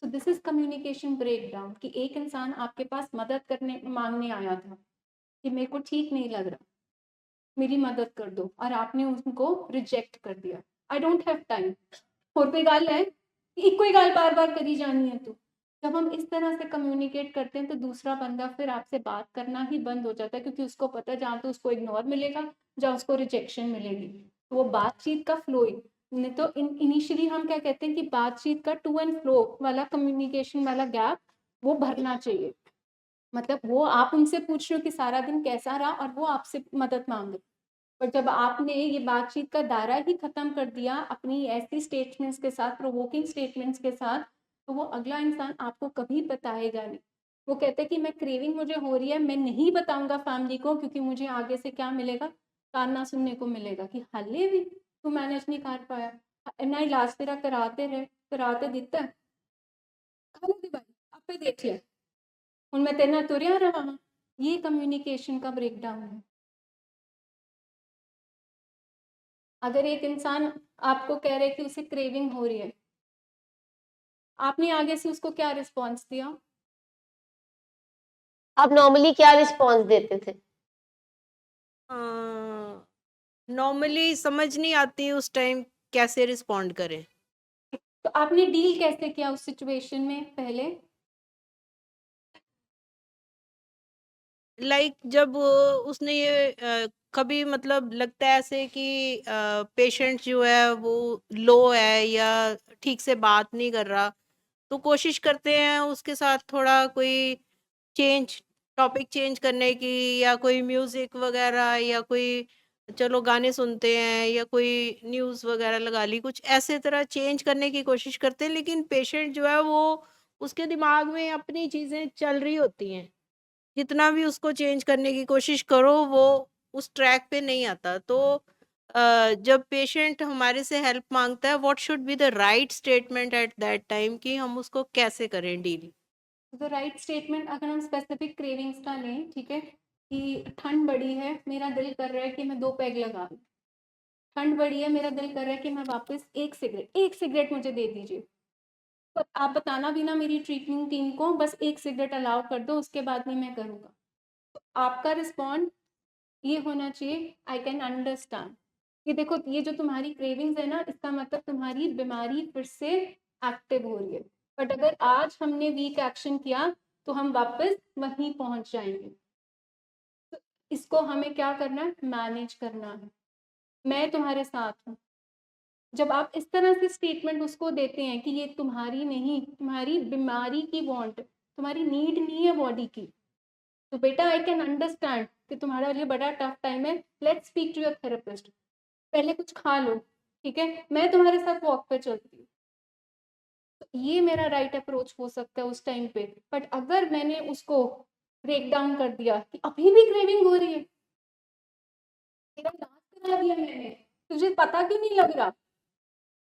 सो दिस इज कम्युनिकेशन ब्रेकडाउन, कि एक इंसान आपके पास मदद करने मांगने आया था कि मेरे को ठीक नहीं लग रहा, मेरी मदद कर दो, और आपने उनको रिजेक्ट कर दिया। आई डोंट हैव टाइम, और कोई गल है, एक कोई गल बार बार करी जानी है। तो जब हम इस तरह से कम्युनिकेट करते हैं तो दूसरा बंदा फिर आपसे बात करना ही बंद हो जाता है, क्योंकि उसको पता है जहाँ तो उसको इग्नोर मिलेगा, जहाँ उसको रिजेक्शन मिलेगी। तो वो बातचीत का फ्लो ही नहीं, तो इनिशियली हम क्या कहते हैं कि बातचीत का टू एंड फ्लो वाला कम्युनिकेशन वाला गैप वो भरना चाहिए। मतलब वो आप उनसे पूछ रहे हो कि सारा दिन कैसा रहा, और वो आपसे मदद मांग रहे, पर जब आपने ये बातचीत का दायरा ही खत्म कर दिया अपनी ऐसी स्टेटमेंट्स के साथ, प्रोवोकिंग स्टेटमेंट्स के साथ, तो वो अगला इंसान आपको कभी बताएगा नहीं। वो कहते हैं कि मैं क्रेविंग मुझे हो रही है, मैं नहीं बताऊंगा फैमिली को, क्योंकि मुझे आगे से क्या मिलेगा, ताना सुनने को मिलेगा कि हाले भी तू मैनेज नहीं कर पाया, इन्ना इलाज तेरा कराते रहे, कराते दिता है, खा ले भाई आपे देख लिया, हुण मैं तेरे नाल तुरिया रहा हाँ। ये कम्युनिकेशन का ब्रेकडाउन है। अगर एक इंसान आपको कह रहे कि उसे क्रेविंग हो रही है, आपने आगे से उसको क्या रिस्पॉन्स दिया? आप नॉर्मली क्या रिस्पॉन्स देते थे? नॉर्मली समझ नहीं आती उस टाइम कैसे रिस्पॉन्ड करें। तो आपने डील कैसे किया उस सिचुएशन में पहले? लाइक जब उसने ये कभी मतलब लगता है ऐसे कि पेशेंट जो है वो लो है या ठीक से बात नहीं कर रहा, तो कोशिश करते हैं उसके साथ थोड़ा कोई चेंज, टॉपिक चेंज करने की, या कोई म्यूजिक वगैरह, या कोई चलो गाने सुनते हैं, या कोई न्यूज़ वगैरह लगा ली, कुछ ऐसे तरह चेंज करने की कोशिश करते हैं। लेकिन पेशेंट जो है वो उसके दिमाग में अपनी चीज़ें चल रही होती हैं, जितना भी उसको चेंज करने की कोशिश करो वो उस ट्रैक पे नहीं आता। तो जब पेशेंट हमारे से हेल्प मांगता है, what should be the right statement at that time, कि हम उसको कैसे करें डील। तो राइट स्टेटमेंट अगर हम स्पेसिफिक क्रेविंग्स का लें, ठीक है, कि ठंड बड़ी है, मेरा दिल कर रहा है कि मैं 2 पैग लगा लूँ। ठंड बड़ी है, मेरा दिल कर रहा है कि मैं वापस 1 सिगरेट मुझे दे दीजिए। पर आप बताना भी ना मेरी ट्रीटमेंट टीम को, बस 1 सिगरेट अलाउ कर दो, उसके बाद नहीं मैं करूँगा। तो आपका रिस्पॉन्ड ये होना चाहिए, आई कैन अंडरस्टैंड, कि देखो ये जो तुम्हारी क्रेविंग्स है ना, इसका मतलब तुम्हारी बीमारी फिर से एक्टिव हो रही है, बट अगर आज हमने वीक एक्शन किया तो हम वापस वहीं पहुंच जाएंगे। तो इसको हमें क्या करना है, मैनेज करना है, मैं तुम्हारे साथ हूँ। जब आप इस तरह से स्टेटमेंट उसको देते हैं कि ये तुम्हारी नहीं, तुम्हारी बीमारी की वांट, तुम्हारी नीड नहीं है बॉडी की, तो बेटा आई कैन अंडरस्टैंड कि तुम्हारे लिए बड़ा टफ टाइम है, let's speak to your therapist, पहले कुछ खा लो, ठीक है, मैं तुम्हारे साथ वॉक पे चलती हूँ। तो ये मेरा राइट अप्रोच हो सकता है उस टाइम पे। बट अगर मैंने उसको ब्रेक डाउन कर दिया कि अभी भी क्रेविंग हो रही है, तेरा इलाज करा दिया मैंने, तुझे पता क्यों नहीं लग रहा,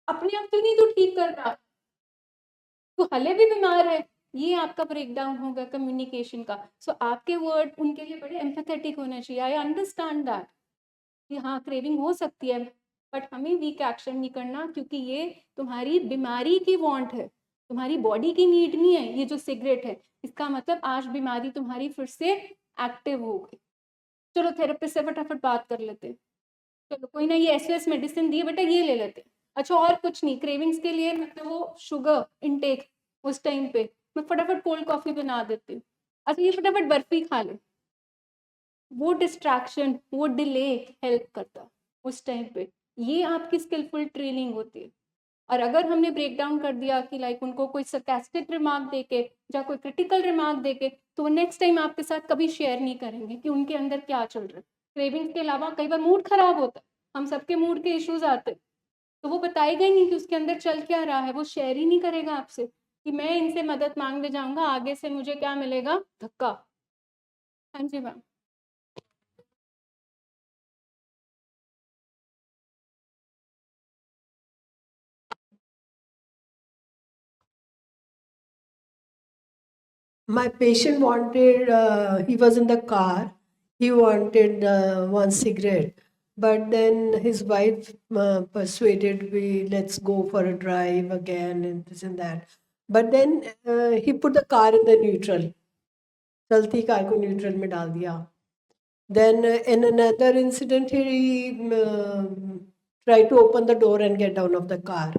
अपने आप तो नहीं तू ठीक कर रहा, तू हले भी बीमार है, ये आपका ब्रेक डाउन होगा कम्युनिकेशन का। सो आपके वर्ड उनके लिए बड़े एम्पैथेटिक होने चाहिए, आई अंडरस्टैंड दैट कि हाँ क्रेविंग हो सकती है, बट हमें वीक एक्शन नहीं करना, क्योंकि ये तुम्हारी बीमारी की वांट है, तुम्हारी बॉडी की नीड नहीं है। ये जो सिगरेट है, इसका मतलब आज बीमारी तुम्हारी फिर से एक्टिव हो गई। चलो थेरेपिस्ट से फटाफट बात कर लेते हैं। चलो कोई ना, ये एसओएस मेडिसिन दी है बेटा, ये ले लेते हैं। अच्छा और कुछ नहीं, क्रेविंग्स के लिए मतलब वो शुगर इनटेक उस टाइम पे मैं फटाफट कोल्ड कॉफी बना देती हूँ। अच्छा ये फटाफट बर्फी खा ले। वो डिस्ट्रैक्शन, वो डिले हेल्प करता है उस टाइम पे। ये आपकी स्किलफुल ट्रेनिंग होती है। और अगर हमने ब्रेक डाउन कर दिया कि लाइक उनको कोई सरकास्टिक रिमार्क देके या कोई क्रिटिकल रिमार्क देके, तो वो नेक्स्ट टाइम आपके साथ कभी शेयर नहीं करेंगे कि उनके अंदर क्या चल रहा है। क्रेविंग्स के अलावा कई बार मूड खराब होता है, हम सबके मूड के इश्यूज आते हैं, तो वो बताएगा ही नहीं कि उसके अंदर चल क्या रहा है। वो शेयर ही नहीं करेगा आपसे कि मैं इनसे मदद मांगने जाऊंगा, आगे से मुझे क्या मिलेगा, धक्का। हाँ जी ma'am. My patient wanted, he was in the car, he wanted one cigarette, but then his wife persuaded me, let's go for a drive again and this and that. But then he put the car in the neutral, चलती कार को न्यूट्रल में डाल दिया. Then in another incident, he tried to open the door and get down of the car.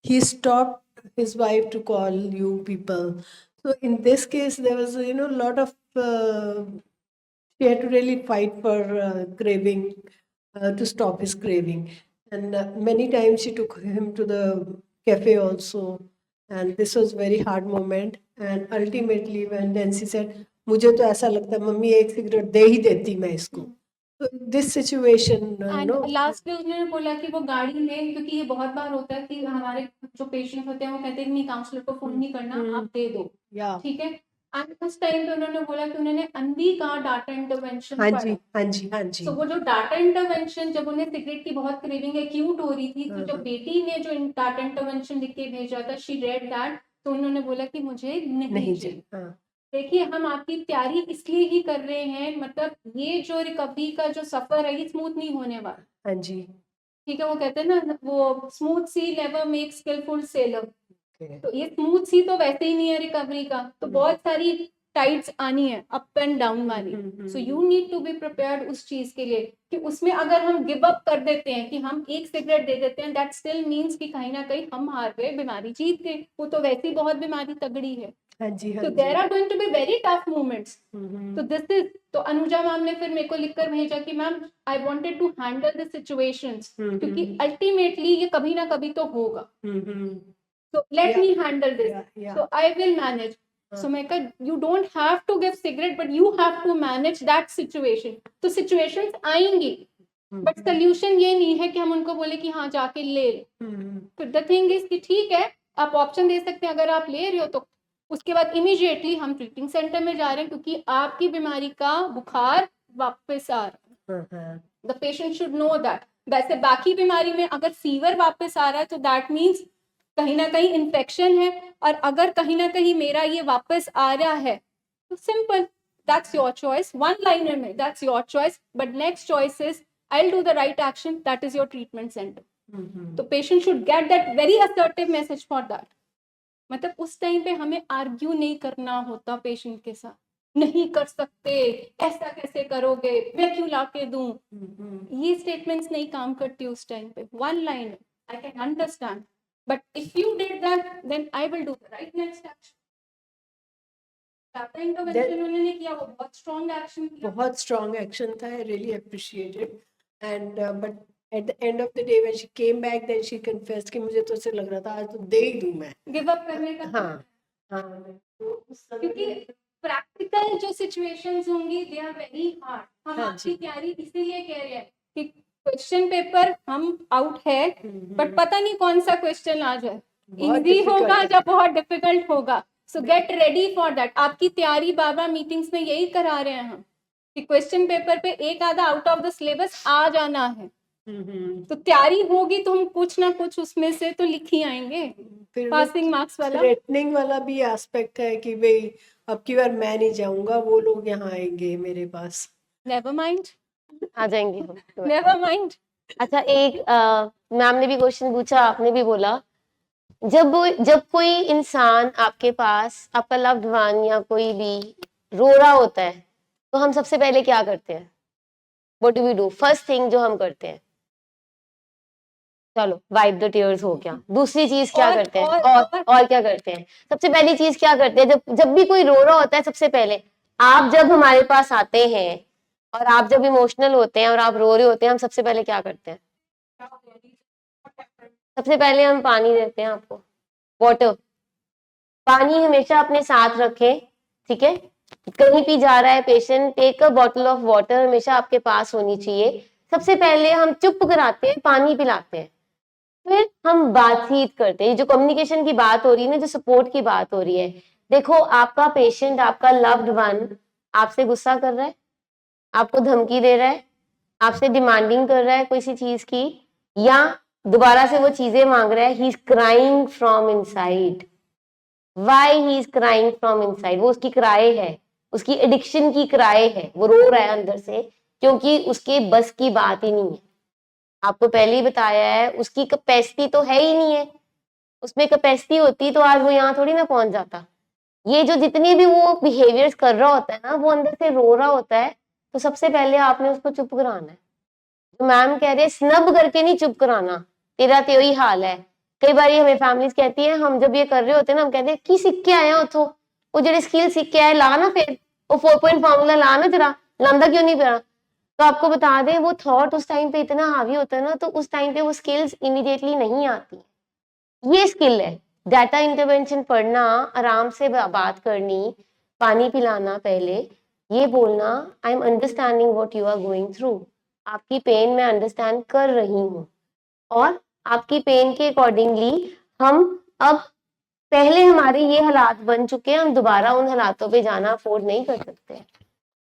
He stopped his wife to call you people. So in this case, there was a lot of she had to really fight for craving to stop his craving, and many times she took him to the cafe also, and this was very hard moment. And ultimately, when Nancy said, "मुझे तो ऐसा लगता है मम्मी एक सिगरेट दे ही देती मैं इसको." So this situation, and last में उन्होंने बोला कि वो गाड़ी में, क्योंकि ये बहुत बार होता है कि हमारे जो पेशेंट होते हैं वो कहते हैं नहीं काउंसलर को फोन नहीं करना, आप दे दो, yeah, ठीक है। एंड उस टाइम पे उन्होंने बोला कि उन्होंने अनबी का डाटा इंटरवेंशन हाँ पढ़ा। जी, हाँ जी, हाँ जी, तो वो जो डाटा इंटरवेंशन, जब उन्हें सिगरेट की बहुत क्रेविंग एक्यूट हो रही थी, तो जब बेटी ने जो डाटा इंटरवेंशन लिख के भेजा था, शी रेड दैट, तो उन्होंने बोला कि मुझे नहीं नहीं चाहिए। जी, हाँ, देखिए हम आपकी तैयारी इसलिए ही कर रहे हैं, मतलब ये जो रिकवरी का जो सफर है ये स्मूथ नहीं होने वाला, हाँ जी, ठीक है। वो कहते हैं ना, वो smooth sea never make skilful sailor. okay, तो ये स्मूथ सी तो वैसे ही नहीं है रिकवरी का, तो बहुत सारी टाइड्स आनी है, अप एंड डाउन वाली। So you need to be prepared उस चीज के लिए कि उसमें अगर हम गिव अप कर देते हैं कि हम एक सिगरेट दे देते हैं, दैट स्टिल मींस कि कहीं ना कहीं हम हार गए, बीमारी जीत गए। वो तो वैसे ही बहुत बीमारी तगड़ी है। हाँ जी, हाँ So ji, there are going to be very tough moments. So this is, तो अनुजा मैम ने फिर मेरे को लिखकर भेजा कि ma'am I wanted to handle the situations, क्योंकि अल्टीमेटली ये कभी ना कभी तो होगा। So let Yeah. me handle this. Yeah. So I will manage. So मैं कहा you don't have to give cigarette, but you have to manage that situation. तो situations आएंगी, but solution ये नहीं है कि हम उनको बोले कि हाँ जाके ले लो। तो the thing is कि ठीक है, आप ऑप्शन दे सकते हैं, अगर आप ले रहे हो तो उसके बाद इमीडिएटली हम ट्रीटिंग सेंटर में जा रहे हैं, क्योंकि आपकी बीमारी का बुखार वापस आ रहा है। The patient should know that. वैसे बाकी बीमारी में अगर फीवर वापस आ रहा है तो दैट मीन्स कहीं ना कहीं इन्फेक्शन है, और अगर कहीं ना कहीं मेरा ये वापस आ रहा है तो simple, that's your choice, one liner में that's your choice, but next choice is I will do the right action, that is your treatment centre. तो patient should get that very assertive message for that. मतलब उस टाइम पे हमें आर्ग्यू नहीं करना होता पेशेंट के साथ, नहीं कर सकते, ऐसा कैसे करोगे, मैं क्यों ला के दूं, ये स्टेटमेंट्स नहीं काम करती उस टाइम पे। One line, I can understand, but if you did that then I will do the right next action. Data intervention उन्होंने किया, वो बहुत स्ट्रॉन्ग एक्शन किया, बहुत स्ट्रॉन्ग एक्शन था, I really appreciated. And but at the end of the day when she came back then she confessed कि मुझे तो ऐसे लग रहा था आज तो दे ही दूं मैं। गिव अप करने का। हाँ, हाँ, तो उस समय क्योंकि प्रैक्टिकल जो सिचुएशंस होंगी दे आर वेरी हार्ड। हम हाँ आपकी जी। तैयारी इसीलिए कह रहे हैं कि क्वेश्चन पेपर हम आउट है, बट पता नहीं कौन सा क्वेश्चन आ जाए, बहुत इजी difficult होगा है। या बहुत डिफिकल्ट होगा। सो गेट रेडी फॉर दैट। आपकी तैयारी बार बार मीटिंग्स में यही करा रहे हैं हम कि क्वेश्चन पेपर पे एक आधा आउट ऑफ द सिलेबस आ जाना है, तो तैयारी होगी तो हम कुछ ना कुछ उसमें से तो लिख ही आएंगे। फिर पासिंग मार्क्स वाला थ्रेटनिंग वाला भी एस्पेक्ट है कि भाई अब की बार मैं नहीं जाऊंगा, वो लोग यहाँ आएंगे मेरे पास। नेवर माइंड, आ जाएंगे हम। नेवर माइंड, अच्छा, एक मैम ने भी क्वेश्चन पूछा, आपने भी बोला, जब कोई इंसान आपके पास, आपका लव्ड वन या कोई भी रो रहा होता है, तो हम सबसे पहले क्या करते हैं? What do we do? First thing जो हम करते हैं, चलो वाइप द टीयर्स हो गया, दूसरी चीज क्या करते हैं? और क्या करते हैं? सबसे पहली चीज क्या करते हैं जब भी कोई रो रहा होता है? सबसे पहले आप जब हमारे पास आते हैं और आप जब इमोशनल होते हैं और आप रो रहे होते हैं, हम सबसे पहले क्या करते हैं? सबसे पहले हम पानी देते हैं आपको, वाटर। पानी हमेशा अपने साथ रखें, ठीक है? कहीं भी जा रहा है patient, take a bottle of water, हमेशा आपके पास होनी चाहिए। सबसे पहले हम चुप कराते हैं, पानी पिलाते हैं, फिर हम बातचीत करते हैं। जो कम्युनिकेशन की बात हो रही है ना, जो सपोर्ट की बात हो रही है, देखो आपका पेशेंट, आपका लव्ड वन आपसे गुस्सा कर रहा है, आपको धमकी दे रहा है, आपसे डिमांडिंग कर रहा है कोई सी चीज की, या दोबारा से वो चीजें मांग रहा है, he is crying from inside. Why he is crying from inside? वो उसकी क्राई है, उसकी एडिक्शन की क्राई है, वो रो रहा है अंदर से, क्योंकि उसके बस की बात ही नहीं है। आपको पहले ही बताया है, उसकी कैपेसिटी तो है ही नहीं है। उसमें कैपेसिटी होती तो आज वो यहाँ थोड़ी ना पहुंच जाता। ये जो जितनी भी वो बिहेवियर्स कर रहा होता है ना, वो अंदर से रो रहा होता है, तो सबसे पहले आपने उसको चुप कराना है। जो मैम कह रहे हैं, स्नब करके नहीं चुप कराना, तेरा तो यही हाल है। कई बार हमें फैमिलीज कहती है, हम जब ये कर रहे होते हैं ना, हम कहते हैं की सीख के आए उतो, वो जो स्किल सीख के आए ला ना, फिर वो 4 पॉइंट फार्मूला ला ना, जरा लांदा क्यों नहीं पड़ा? तो आपको बता दें, वो थॉट उस टाइम पे इतना हावी होता है ना, तो उस टाइम पे वो स्किल्स इमीडिएटली नहीं आती। ये स्किल है, डाटा इंटरवेंशन पढ़ना, आराम से बात करनी, पानी पिलाना, पहले ये बोलना, I am understanding what you are going through, आपकी पेन मैं अंडरस्टैंड कर रही हूँ, और आपकी पेन के अकॉर्डिंगली हम अब, पहले हमारे ये हालात बन चुके हैं, हम दोबारा उन हालातों पे जाना अफोर्ड नहीं कर सकते।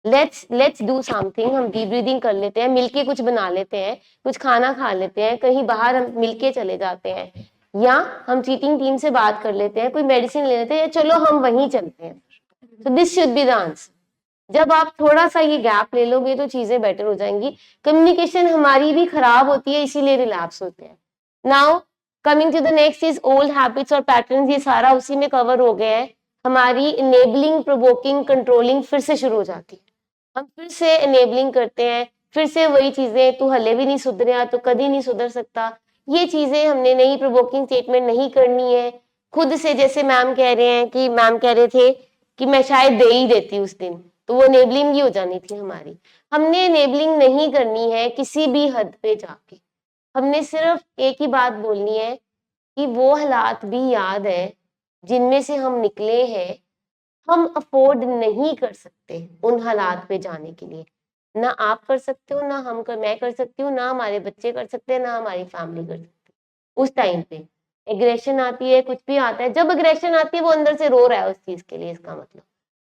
लेट्स डू समथिंग, हम डीप ब्रीदिंग कर लेते हैं, मिलके कुछ बना लेते हैं, कुछ खाना खा लेते हैं, कहीं बाहर हम मिलके चले जाते हैं, या हम चीटिंग टीम से बात कर लेते हैं, कोई मेडिसिन ले लेते हैं, या चलो हम वहीं चलते हैं। तो this should be the answer. जब आप थोड़ा सा ये गैप ले लोगे तो चीजें बेटर हो जाएंगी। कम्युनिकेशन हमारी भी खराब होती है, इसीलिए रिलैप्स होते हैं। Now coming to the next is old habits और पैटर्न्स, ये सारा उसी में कवर हो गया है। हमारी इनेबलिंग, प्रोवोकिंग, कंट्रोलिंग फिर से शुरू हो जाती है। हम फिर से इनेबलिंग करते हैं, फिर से वही चीजें, तू हले भी नहीं सुधरा तो कभी नहीं सुधर सकता, ये चीजें हमने नहीं, प्रोवोकिंग स्टेटमेंट नहीं करनी है खुद से। जैसे मैम कह रहे हैं कि मैम कह रहे थे कि मैं शायद दे ही देती उस दिन, तो वो इनेबलिंग ही हो जानी थी हमारी। हमने इनेबलिंग नहीं करनी है किसी भी हद पे जाके, हमने सिर्फ एक ही बात बोलनी है कि वो हालात भी याद है जिनमें से हम निकले हैं, हम अफोर्ड नहीं कर सकते उन हालात पे जाने के लिए। ना आप कर सकते हो, ना मैं कर सकती हूँ, ना हमारे बच्चे कर सकते हैं, ना हमारी फैमिली कर सकती है। उस टाइम पे एग्रेशन आती है, कुछ भी आता है, जब एग्रेशन आती है वो अंदर से रो रहा है उस चीज के लिए, इसका मतलब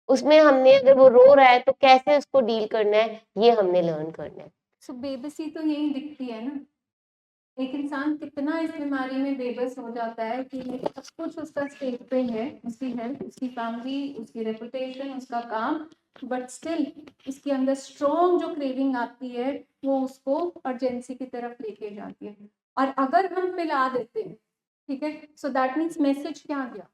उसमें हमने, अगर वो रो रहा है तो कैसे उसको डील करना है, ये हमने लर्न करना है। सो बेबसी तो यही दिखती है ना, एक इंसान कितना इस बीमारी में बेबस हो जाता है कि सब कुछ उसका स्टेट पे है, उसकी हेल्थ, उसकी फैमिली, उसकी रेपुटेशन, उसका काम, बट स्टिल इसके अंदर स्ट्रॉन्ग जो क्रेविंग आती है वो उसको अर्जेंसी की तरफ लेके जाती है। और अगर हम पिला देते हैं, ठीक है, सो दैट मीन्स मैसेज क्या गया?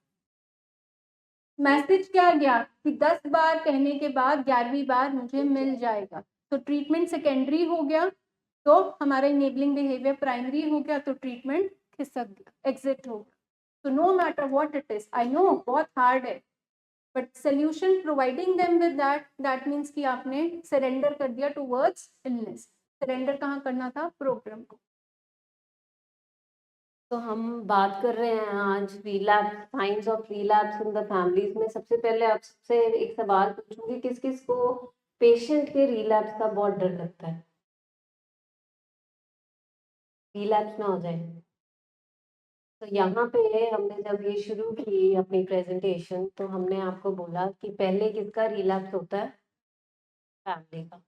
मैसेज क्या गया कि 10 बार कहने के बाद 11वीं बार मुझे मिल जाएगा। तो ट्रीटमेंट सेकेंडरी हो गया, तो हमारा इनेबलिंग बिहेवियर प्राइमरी हो गया, तो ट्रीटमेंट खिसक गया, एग्जिट हो गया। तो no matter what it is, I know बहुत हार्ड है, but solution providing them with that means कि आपने सरेंडर कर दिया टूवर्ड्स इलनेस। सरेंडर कहाँ करना था? प्रोग्राम को। तो हम बात कर रहे हैं आज relapse, science of relapse in the families में। सबसे पहले आपसे एक सवाल पूछूंगी, किस किस को पेशेंट के रिलैप्स का बहुत डर लगता है, रिलैप्स ना हो जाए? तो यहाँ पे हमने जब ये शुरू की अपनी प्रेजेंटेशन, तो हमने आपको बोला कि पहले किसका रिलैप्स होता है? फैमिली का।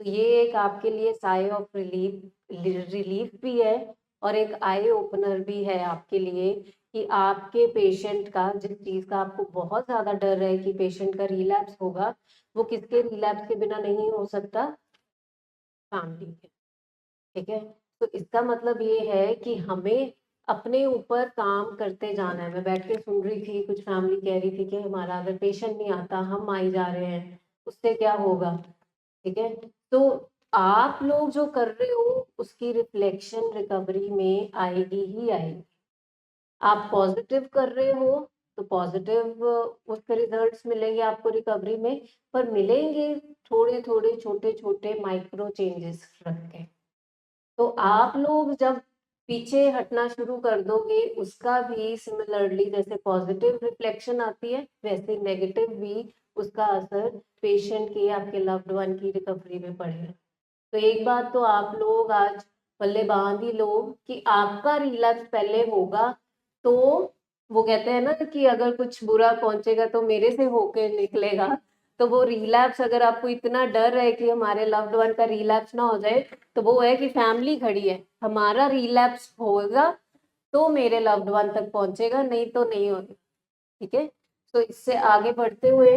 तो ये एक आपके लिए साई ऑफ रिलीफ भी है, और एक आई ओपनर भी है आपके लिए कि आपके पेशेंट का, जिस चीज का आपको बहुत ज्यादा डर है कि पेशेंट का रिलैप्स होगा, वो किसके रिलैप्स के बिना नहीं हो सकता? फैमिली के। ठीक है, तो इसका मतलब ये है कि हमें अपने ऊपर काम करते जाना है। मैं बैठ के सुन रही थी, कुछ फैमिली कह रही थी कि हमारा अगर पेशेंट नहीं आता, हम आई जा रहे हैं, उससे क्या होगा? ठीक है, तो आप लोग जो कर रहे हो उसकी रिफ्लेक्शन रिकवरी में आएगी ही आएगी। आप पॉजिटिव कर रहे हो तो पॉजिटिव उसके रिजल्ट्स मिलेंगे आपको रिकवरी में, पर मिलेंगे थोड़े थोड़े छोटे छोटे माइक्रो चेंजेस रख के। तो आप लोग जब पीछे हटना शुरू कर दोगे, उसका भी सिमिलरली जैसे पॉजिटिव रिफ्लेक्शन आती है, वैसे नेगेटिव भी उसका असर पेशेंट की, आपके लव्ड वन की रिकवरी में पड़ेगा। तो एक बात तो आप लोग आज पल्ले बांध ही लो कि आपका रिलैप्स पहले होगा, तो वो कहते हैं ना कि अगर कुछ बुरा पहुंचेगा तो मेरे से होके निकलेगा। तो वो रिलैप्स, अगर आपको इतना डर है कि हमारे लव्ड वन का रिलैप्स ना हो जाए, तो वो है कि फैमिली खड़ी है, हमारा रिलैप्स होगा तो मेरे लव्ड वन तक पहुंचेगा, नहीं तो नहीं होगा। ठीक है, तो इससे आगे बढ़ते हुए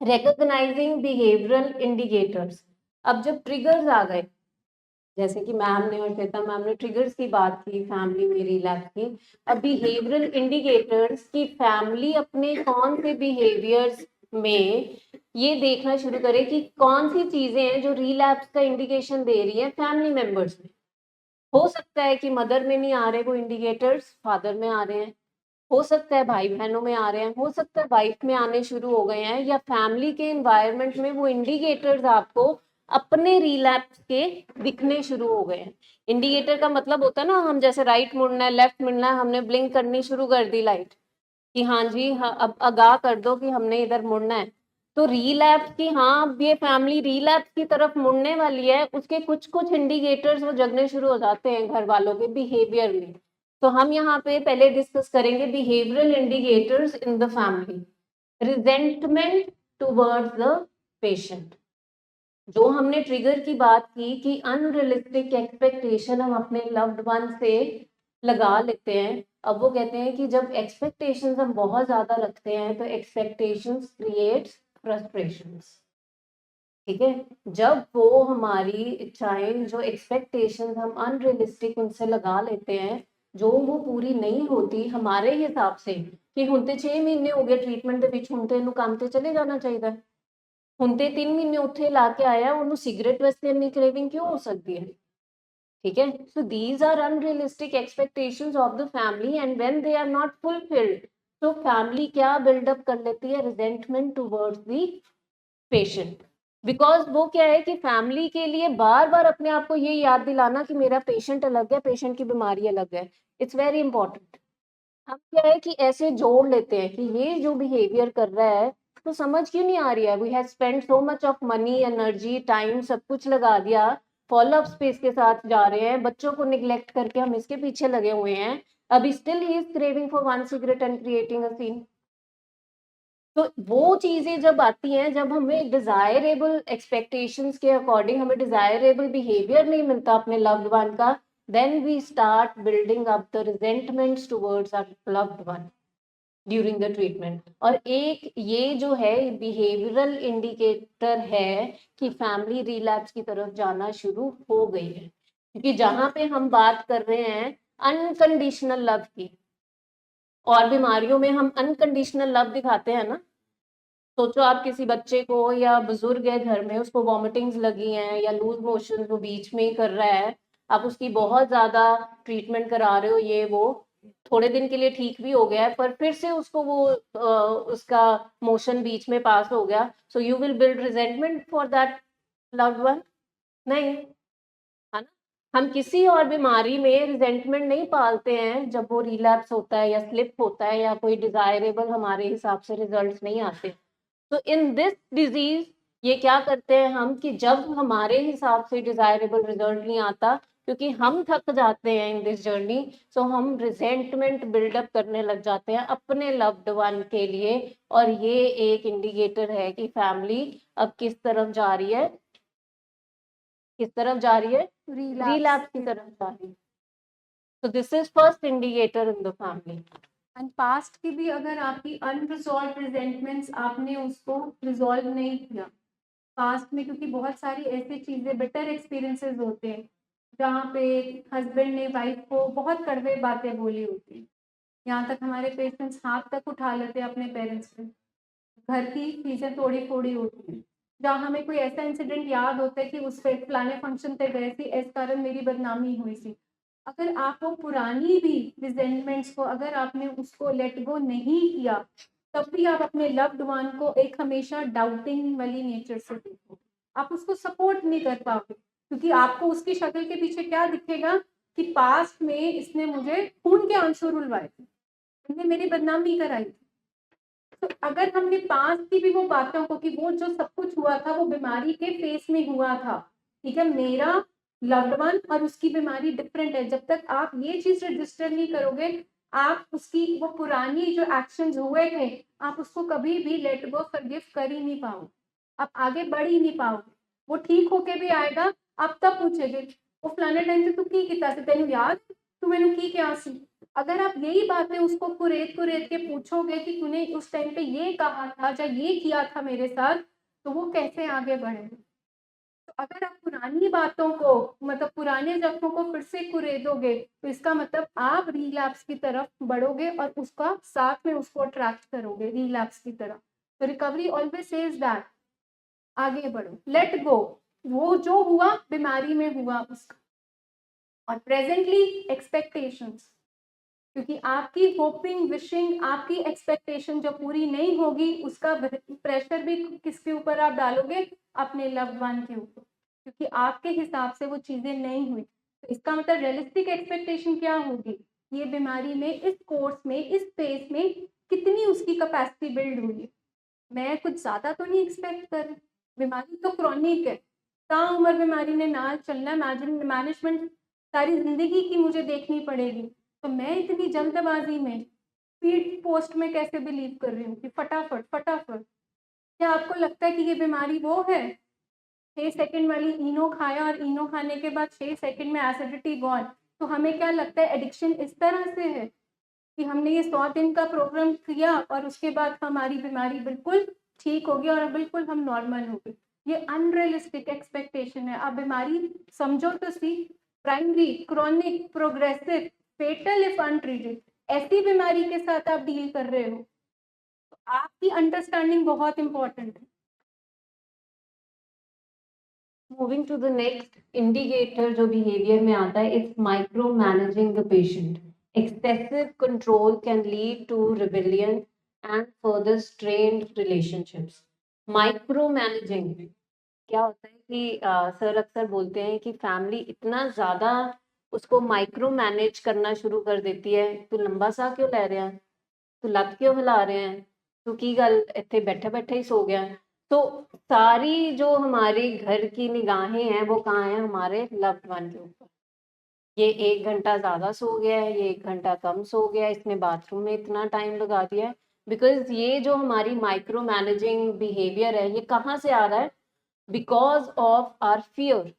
रिकॉग्नाइजिंग बिहेवियरल इंडिकेटर्स। अब जब ट्रिगर्स आ गए, जैसे कि मैम ने और श्वेता मैम ने ट्रिगर्स की बात की फैमिली में रिलैप्स की, अब बिहेवियरल इंडिकेटर्स की फैमिली अपने कौन से बिहेवियर्स में ये देखना शुरू करे कि कौन सी चीजें हैं जो रिलैप्स का इंडिकेशन दे रही है फैमिली मेंबर्स में। हो सकता है कि मदर में नहीं आ रहे वो इंडिकेटर्स, फादर में आ रहे हैं, हो सकता है भाई बहनों में आ रहे हैं, हो सकता है वाइफ में आने शुरू हो गए हैं, या फैमिली के एनवायरनमेंट में वो इंडिकेटर्स आपको अपने रिलैप्स के दिखने शुरू हो गए हैं। इंडिकेटर का मतलब होता है ना, हम जैसे राइट मुड़ना है, लेफ्ट मुड़ना है, हमने ब्लिंक करनी शुरू कर दी लाइट कि हाँ जी, हाँ अब आगाह कर दो कि हमने इधर मुड़ना है। तो रीलैप्स की, हाँ अब ये फैमिली रीलैप्स की तरफ मुड़ने वाली है, उसके कुछ कुछ इंडिकेटर्स वो जगने शुरू हो जाते हैं घर वालों के बिहेवियर में। तो हम यहाँ पे पहले डिस्कस करेंगे behavioural indicators in the family. Resentment towards the patient, जो हमने ट्रिगर की बात की कि अनरियलिस्टिक एक्सपेक्टेशन हम अपने लव्ड वन से लगा लेते हैं। अब वो कहते हैं कि जब एक्सपेक्टेशंस हम बहुत ज्यादा रखते हैं तो एक्सपेक्टेशंस क्रिएट्स फ्रस्ट्रेशंस। ठीक है, जब वो हमारी इच्छाएं, जो एक्सपेक्टेशंस हम अनरियलिस्टिक उनसे लगा लेते हैं, जो वो पूरी नहीं होती हमारे हिसाब से, कि ਹੁਣ ਤੇ 6 ਮਹੀਨੇ ਹੋ ਗਏ ਟ੍ਰੀਟਮੈਂਟ ਦੇ ਵਿੱਚ, ਹੁਣ ਤੇ ਇਹਨੂੰ ਕੰਮ ਤੇ ਚਲੇ ਜਾਣਾ ਚਾਹੀਦਾ ਹੈ, ਹੁਣ ਤੇ 3 ਮਹੀਨੇ ਉੱਥੇ ਲਾ ਕੇ ਆਇਆ, ਉਹਨੂੰ ਸਿਗਰਟ ਵਾਸਤੇ ਇੰਨੀ ਕ੍ਰੇਵਿੰਗ ਕਿਉਂ ਹੋ ਸਕਦੀ ਹੈ? ठीक है, so these are unrealistic expectations of the family, and when they are not fulfilled, तो family क्या build up कर लेती है? resentment towards the patient, because वो क्या है कि family के लिए बार बार अपने आप को ये याद दिलाना कि मेरा patient अलग है, patient की बीमारी अलग है, it's very important। हम क्या है कि ऐसे जोड़ लेते हैं कि ये जो बिहेवियर कर रहा है तो समझ क्यों नहीं आ रही है, we have spend so much of money, energy, time, सब कुछ लगा दिया, फॉलोअप स्पेस के साथ जा रहे हैं, बच्चों को निग्लेक्ट करके हम इसके पीछे लगे हुए हैं, अभी still he is craving for one cigarette and creating a scene. तो वो चीजें जब आती हैं, जब हमें डिजायरेबल एक्सपेक्टेशंस के अकॉर्डिंग हमें डिजायरेबल बिहेवियर नहीं मिलता अपने लव्ड वन का, then we start building up the resentments towards our loved one during the treatment। और एक ये जो है बिहेवियरल इंडिकेटर है कि फैमिली रिलैप्स की तरफ जाना शुरू हो गई है, क्योंकि जहां पे हम बात कर रहे हैं अनकंडीशनल लव की, और बीमारियों में हम अनकंडीशनल लव दिखाते हैं ना। सोचो आप किसी बच्चे को या बुजुर्ग है घर में, उसको वॉमिटिंग्स लगी हैं या लूज मोशन वो बीच में ही कर रहा है, आप उसकी बहुत ज्यादा ट्रीटमेंट करा रहे हो, ये वो थोड़े दिन के लिए ठीक भी हो गया है, पर फिर से उसको वो उसका मोशन बीच में पास हो गया, so you will build resentment for that loved one? नहीं, है ना। हम किसी और बीमारी में रिजेंटमेंट नहीं पालते हैं जब वो रिलैप्स होता है या स्लिप होता है या कोई डिजायरेबल हमारे हिसाब से रिजल्ट्स नहीं आते। तो इन दिस डिजीज ये क्या करते हैं हम कि जब हमारे हिसाब से डिजायरेबल रिजल्ट नहीं आता, क्योंकि हम थक जाते हैं इन दिस जर्नी, सो हम रिजेंटमेंट बिल्डअप करने लग जाते हैं अपने लव्ड वन के लिए, और ये एक इंडिकेटर है कि फैमिली अब किस तरफ जा रही है, किस तरफ जा रही है? रिलैप्स की तरफ जा रही है। तो this is first indicator in the family. And past की भी अगर आपकी अनरिजॉल्व रिजेंटमेंट्स, आपने उसको रिजॉल्व नहीं किया पास्ट में, क्योंकि बहुत सारी ऐसी चीजें, बेटर एक्सपीरियंसेस होते हैं जहाँ पे हस्बैंड ने वाइफ को बहुत कड़वे बातें बोली होती, यहाँ तक हमारे पेशेंट्स हाथ तक उठा लेते हैं अपने पेरेंट्स पे, घर की चीज़ें तोड़ी फोड़ी होती हैं, जहाँ हमें कोई ऐसा इंसिडेंट याद होता है कि उस पे फलाने फंक्शन पे गए थे, इस कारण मेरी बदनामी हुई थी। अगर आप वो पुरानी भी रिजेंटमेंट्स को अगर आपने उसको लेट गो नहीं किया, तब भी आप अपने लव्ड वन को एक हमेशा डाउटिंग वाली नेचर से देखो, आप उसको सपोर्ट नहीं कर पाओगे, क्योंकि आपको उसकी शक्ल के पीछे क्या दिखेगा कि पास्ट में इसने मुझे खून के आंसू रुलवाए थे, इसने मेरी बदनामी कराई थी। तो अगर हमने पास की भी वो बातों को कि वो जो सब कुछ हुआ था वो बीमारी के फेस में हुआ था, ठीक है, मेरा लव्ड वन और उसकी बीमारी डिफरेंट है, जब तक आप ये चीज रजिस्टर नहीं करोगे, आप उसकी वो पुरानी जो एक्शंस हुए थे आप उसको कभी भी लेट गो फॉरगिव कर ही नहीं पाओगे, आप आगे बढ़ ही नहीं पाओगे। वो ठीक होके भी आएगा, आप तब पूछेंगे वो फलाने टाइम से तू की किता से, तेन याद तू मैनू की क्या सी। अगर आप यही बातें उसको कुरेद कुरेद के पूछोगे कि तूने उस टाइम पे ये कहा था या ये किया था मेरे साथ, तो वो कैसे आगे बढ़ेगा। तो अगर आप पुरानी बातों को मतलब पुराने जख्मों को फिर से कुरेदोगे, तो इसका मतलब आप रिलैप्स की तरफ बढ़ोगे और उसका साथ में उसको अट्रैक्ट करोगे रिलैप्स की तरफ। तो रिकवरी ऑलवेज सेज दैट आगे बढ़ो, लेट गो, वो जो हुआ बीमारी में हुआ उसका, और प्रेजेंटली एक्सपेक्टेशंस, क्योंकि आपकी होपिंग विशिंग आपकी एक्सपेक्टेशन जो पूरी नहीं होगी उसका प्रेशर भी किसके ऊपर आप डालोगे, अपने लव्ड वन के ऊपर, क्योंकि आपके हिसाब से वो चीजें नहीं हुई। तो इसका मतलब रियलिस्टिक एक्सपेक्टेशन क्या होगी, ये बीमारी में इस कोर्स में इस फेज में कितनी उसकी कैपेसिटी बिल्ड हुई है। मैं कुछ ज्यादा तो नहीं एक्सपेक्ट कर रही, बीमारी तो क्रॉनिक है, ताउम्र बीमारी ने ना चलना, मैनेजमेंट सारी जिंदगी की मुझे देखनी पड़ेगी, तो मैं इतनी जल्दबाजी में स्पीड पोस्ट में कैसे बिलीव कर रही हूँ कि फटाफट फटाफट। क्या आपको लगता है कि ये बीमारी वो है 6 सेकंड वाली, इनो खाया और इनो खाने के बाद 6 सेकंड में एसिडिटी गॉन। तो हमें क्या लगता है एडिक्शन इस तरह से है कि हमने ये 100 दिन का प्रोग्राम किया और उसके बाद हमारी बीमारी बिल्कुल ठीक होगी और बिल्कुल हम नॉर्मल हो गए। ये अनरियलिस्टिक एक्सपेक्टेशन है। आप बीमारी समझो तो see, primary, chronic, progressive, fatal if untreated, ऐसी बीमारी के साथ आप डील कर रहे हो, तो आपकी अंडरस्टैंडिंग बहुत इंपॉर्टेंट है। Moving to the next indicator जो बिहेवियर में आता है, it's micro managing the patient. Excessive control can lead to rebellion and further strained relationships. Micro managing क्या होता है कि सर अक्सर बोलते हैं कि फैमिली इतना ज्यादा उसको माइक्रो मैनेज करना शुरू कर देती है, तू लंबा सा क्यों ले रहे हैं, तू लत क्यों हिला रहे हैं, तू की गल इतने बैठे बैठे ही सो गया। तो सारी जो हमारे घर की निगाहें हैं वो कहाँ है, हमारे लव्ड वन के ऊपर। ये 1 घंटा ज्यादा सो गया है, ये 1 घंटा कम सो गया है, इसने बाथरूम में इतना टाइम लगा दिया है। बिकॉज ये जो हमारी माइक्रो मैनेजिंग बिहेवियर है, ये कहाँ से आ रहा है, बिकॉज ऑफ आर फियर।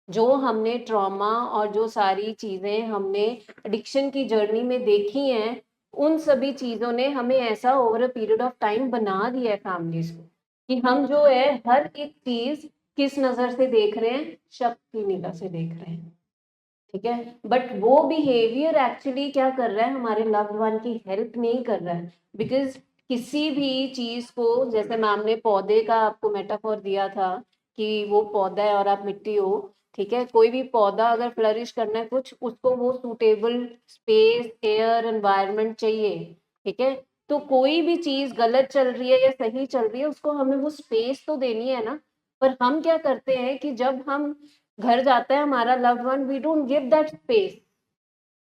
जो हमने ट्रॉमा और जो सारी चीजें हमने एडिक्शन की जर्नी में देखी हैं, उन सभी चीजों ने हमें ऐसा over a period of time बना दिया है फैमिलीज को, कि हम जो है हर एक चीज किस नजर से देख रहे हैं, शक की निगाह से देख रहे हैं, ठीक है। बट वो बिहेवियर एक्चुअली क्या कर रहा है, हमारे लव्ड वन की हेल्प नहीं कर रहा है। बिकॉज किसी भी चीज को, जैसे मैम ने पौधे का आपको मेटाफोर दिया था कि वो पौधा है और आप मिट्टी हो, ठीक है, कोई भी पौधा अगर फ्लरिश करना है कुछ, उसको वो सूटेबल स्पेस, एयर, एनवायरनमेंट चाहिए, ठीक है। तो कोई भी चीज गलत चल रही है या सही चल रही है, उसको हमें वो स्पेस तो देनी है ना। पर हम क्या करते हैं कि जब हम घर जाता है हमारा loved one, we don't give that space,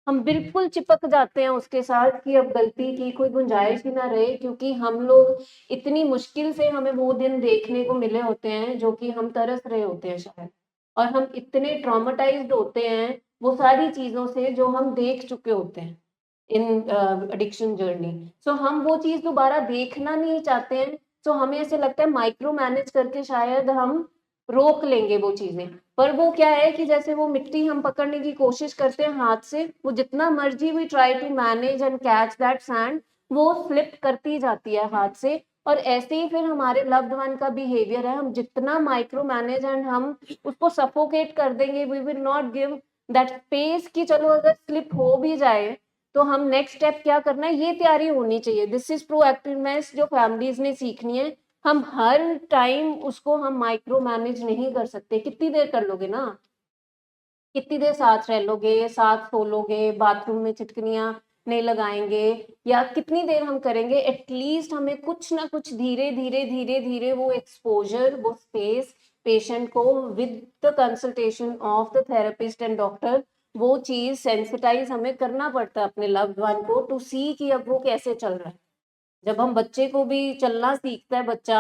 हम बिल्कुल चिपक जाते हैं उसके साथ कि अब गलती की कोई गुंजाइश ही ना रहे, क्योंकि हम लोग इतनी मुश्किल से हमें वो दिन देखने को मिले होते हैं जो कि हम तरस रहे होते हैं शायद, और हम इतने ट्रॉमेटाइज्ड होते हैं वो सारी चीजों से जो हम देख चुके होते हैं इन एडिक्शन जर्नी। सो हम वो चीज दोबारा देखना नहीं चाहते हैं। सो हमें ऐसे लगता है माइक्रो मैनेज करके शायद हम रोक लेंगे वो चीजें। पर वो क्या है कि जैसे वो मिट्टी हम पकड़ने की कोशिश करते हैं हाथ से, वो जितना मर्जी we try to manage and catch that sand, वो स्लिप करती जाती है हाथ से, और ऐसे ही फिर हमारे लव्ड वन का बिहेवियर है, हम जितना माइक्रो मैनेज एंड हम उसको सफोकेट कर देंगे, we will not give that space कि चलो अगर स्लिप हो भी जाए तो हम नेक्स्ट स्टेप क्या करना है, ये तैयारी होनी चाहिए। दिस इज प्रोएक्टिवनेस जो फैमिलीज ने सीखनी है। हम हर टाइम उसको हम माइक्रो मैनेज नहीं कर सकते। कितनी देर कर लोगे ना, कितनी देर साथ रह लोगे, साथ सो लोगे, बाथरूम में चिटकनियां नहीं लगाएंगे, या कितनी देर हम करेंगे। एटलीस्ट हमें कुछ ना कुछ धीरे धीरे धीरे धीरे वो एक्सपोजर, वो स्पेस पेशेंट को with the consultation of the therapist and doctor, वो चीज सेंसिटाइज हमें करना पड़ता है अपने लव्ड वन को, टू सी कि अब वो कैसे चल रहा है। जब हम बच्चे को भी चलना सीखता है बच्चा,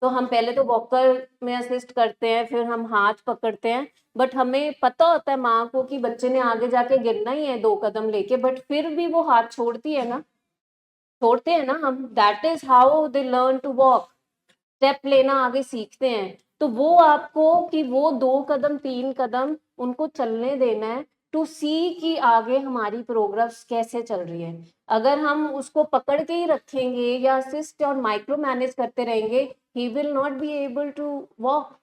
तो हम पहले तो वॉकर में असिस्ट करते हैं, फिर हम हाथ पकड़ते हैं, बट हमें पता होता है माँ को कि बच्चे ने आगे जाके गिरना ही है 2 कदम लेके, बट फिर भी वो हाथ छोड़ती है ना, छोड़ते हैं ना हम। That is how they learn to walk, step लेना आगे सीखते हैं। तो वो आपको कि वो 2 कदम 3 कदम उनको चलने देना है, टू सी कि आगे हमारी प्रोग्रेस कैसे चल रही है। अगर हम उसको पकड़ के ही रखेंगे या असिस्ट और माइक्रो मैनेज करते रहेंगे, he will not be able to walk.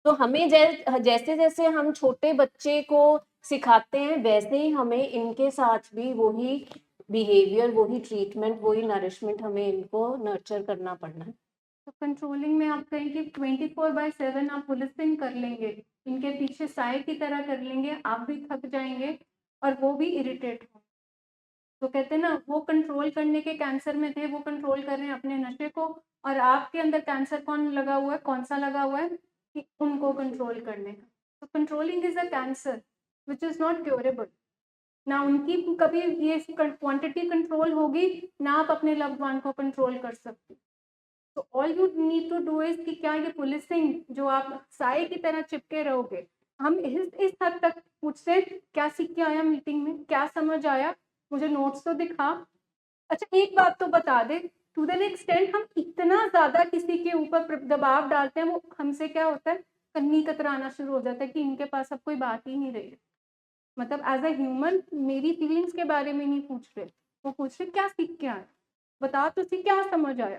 तो हमें जैसे जैसे हम छोटे बच्चे को सिखाते हैं, वैसे ही हमें इनके साथ भी वही बिहेवियर, वही ट्रीटमेंट, वही नरिशमेंट हमें इनको नर्चर करना पड़ना है। तो कंट्रोलिंग में आप कहें कि 24/7 आप पुलिसिंग कर लेंगे, इनके पीछे साए की तरह कर लेंगे, आप भी थक जाएंगे और वो भी इरिटेट हो। तो कहते हैं ना, वो कंट्रोल करने के कैंसर में थे, वो कंट्रोल कर रहे हैं अपने नशे को, और आपके अंदर कैंसर कौन लगा हुआ है, कौन सा लगा हुआ है कि उनको कंट्रोल करने का। तो controlling is a cancer which is not curable. ना उनकी कभी ये क्वांटिटी कंट्रोल होगी, ना आप अपने लव्ड वन को कंट्रोल कर सकते। तो all you need to do is कि क्या ये पुलिसिंग जो आप साए की तरह चिपके रहोगे। हम इस हद तक पूछते हैं क्या सीख के आया मीटिंग में, क्या समझ आया, मुझे नोट्स तो दिखा। अच्छा एक बात तो बता दे, टू द एक्सटेंट हम इतना ज्यादा किसी के ऊपर दबाव डालते हैं, वो हमसे क्या होता है, कन्नी कतराना शुरू हो जाता है कि इनके पास अब कोई बात ही नहीं रही है। मतलब एज अ ह्यूमन मेरी फीलिंग्स के बारे में नहीं पूछ रहे, वो पूछ रहे क्या सीख के आया, बता तो सी क्या समझ आया,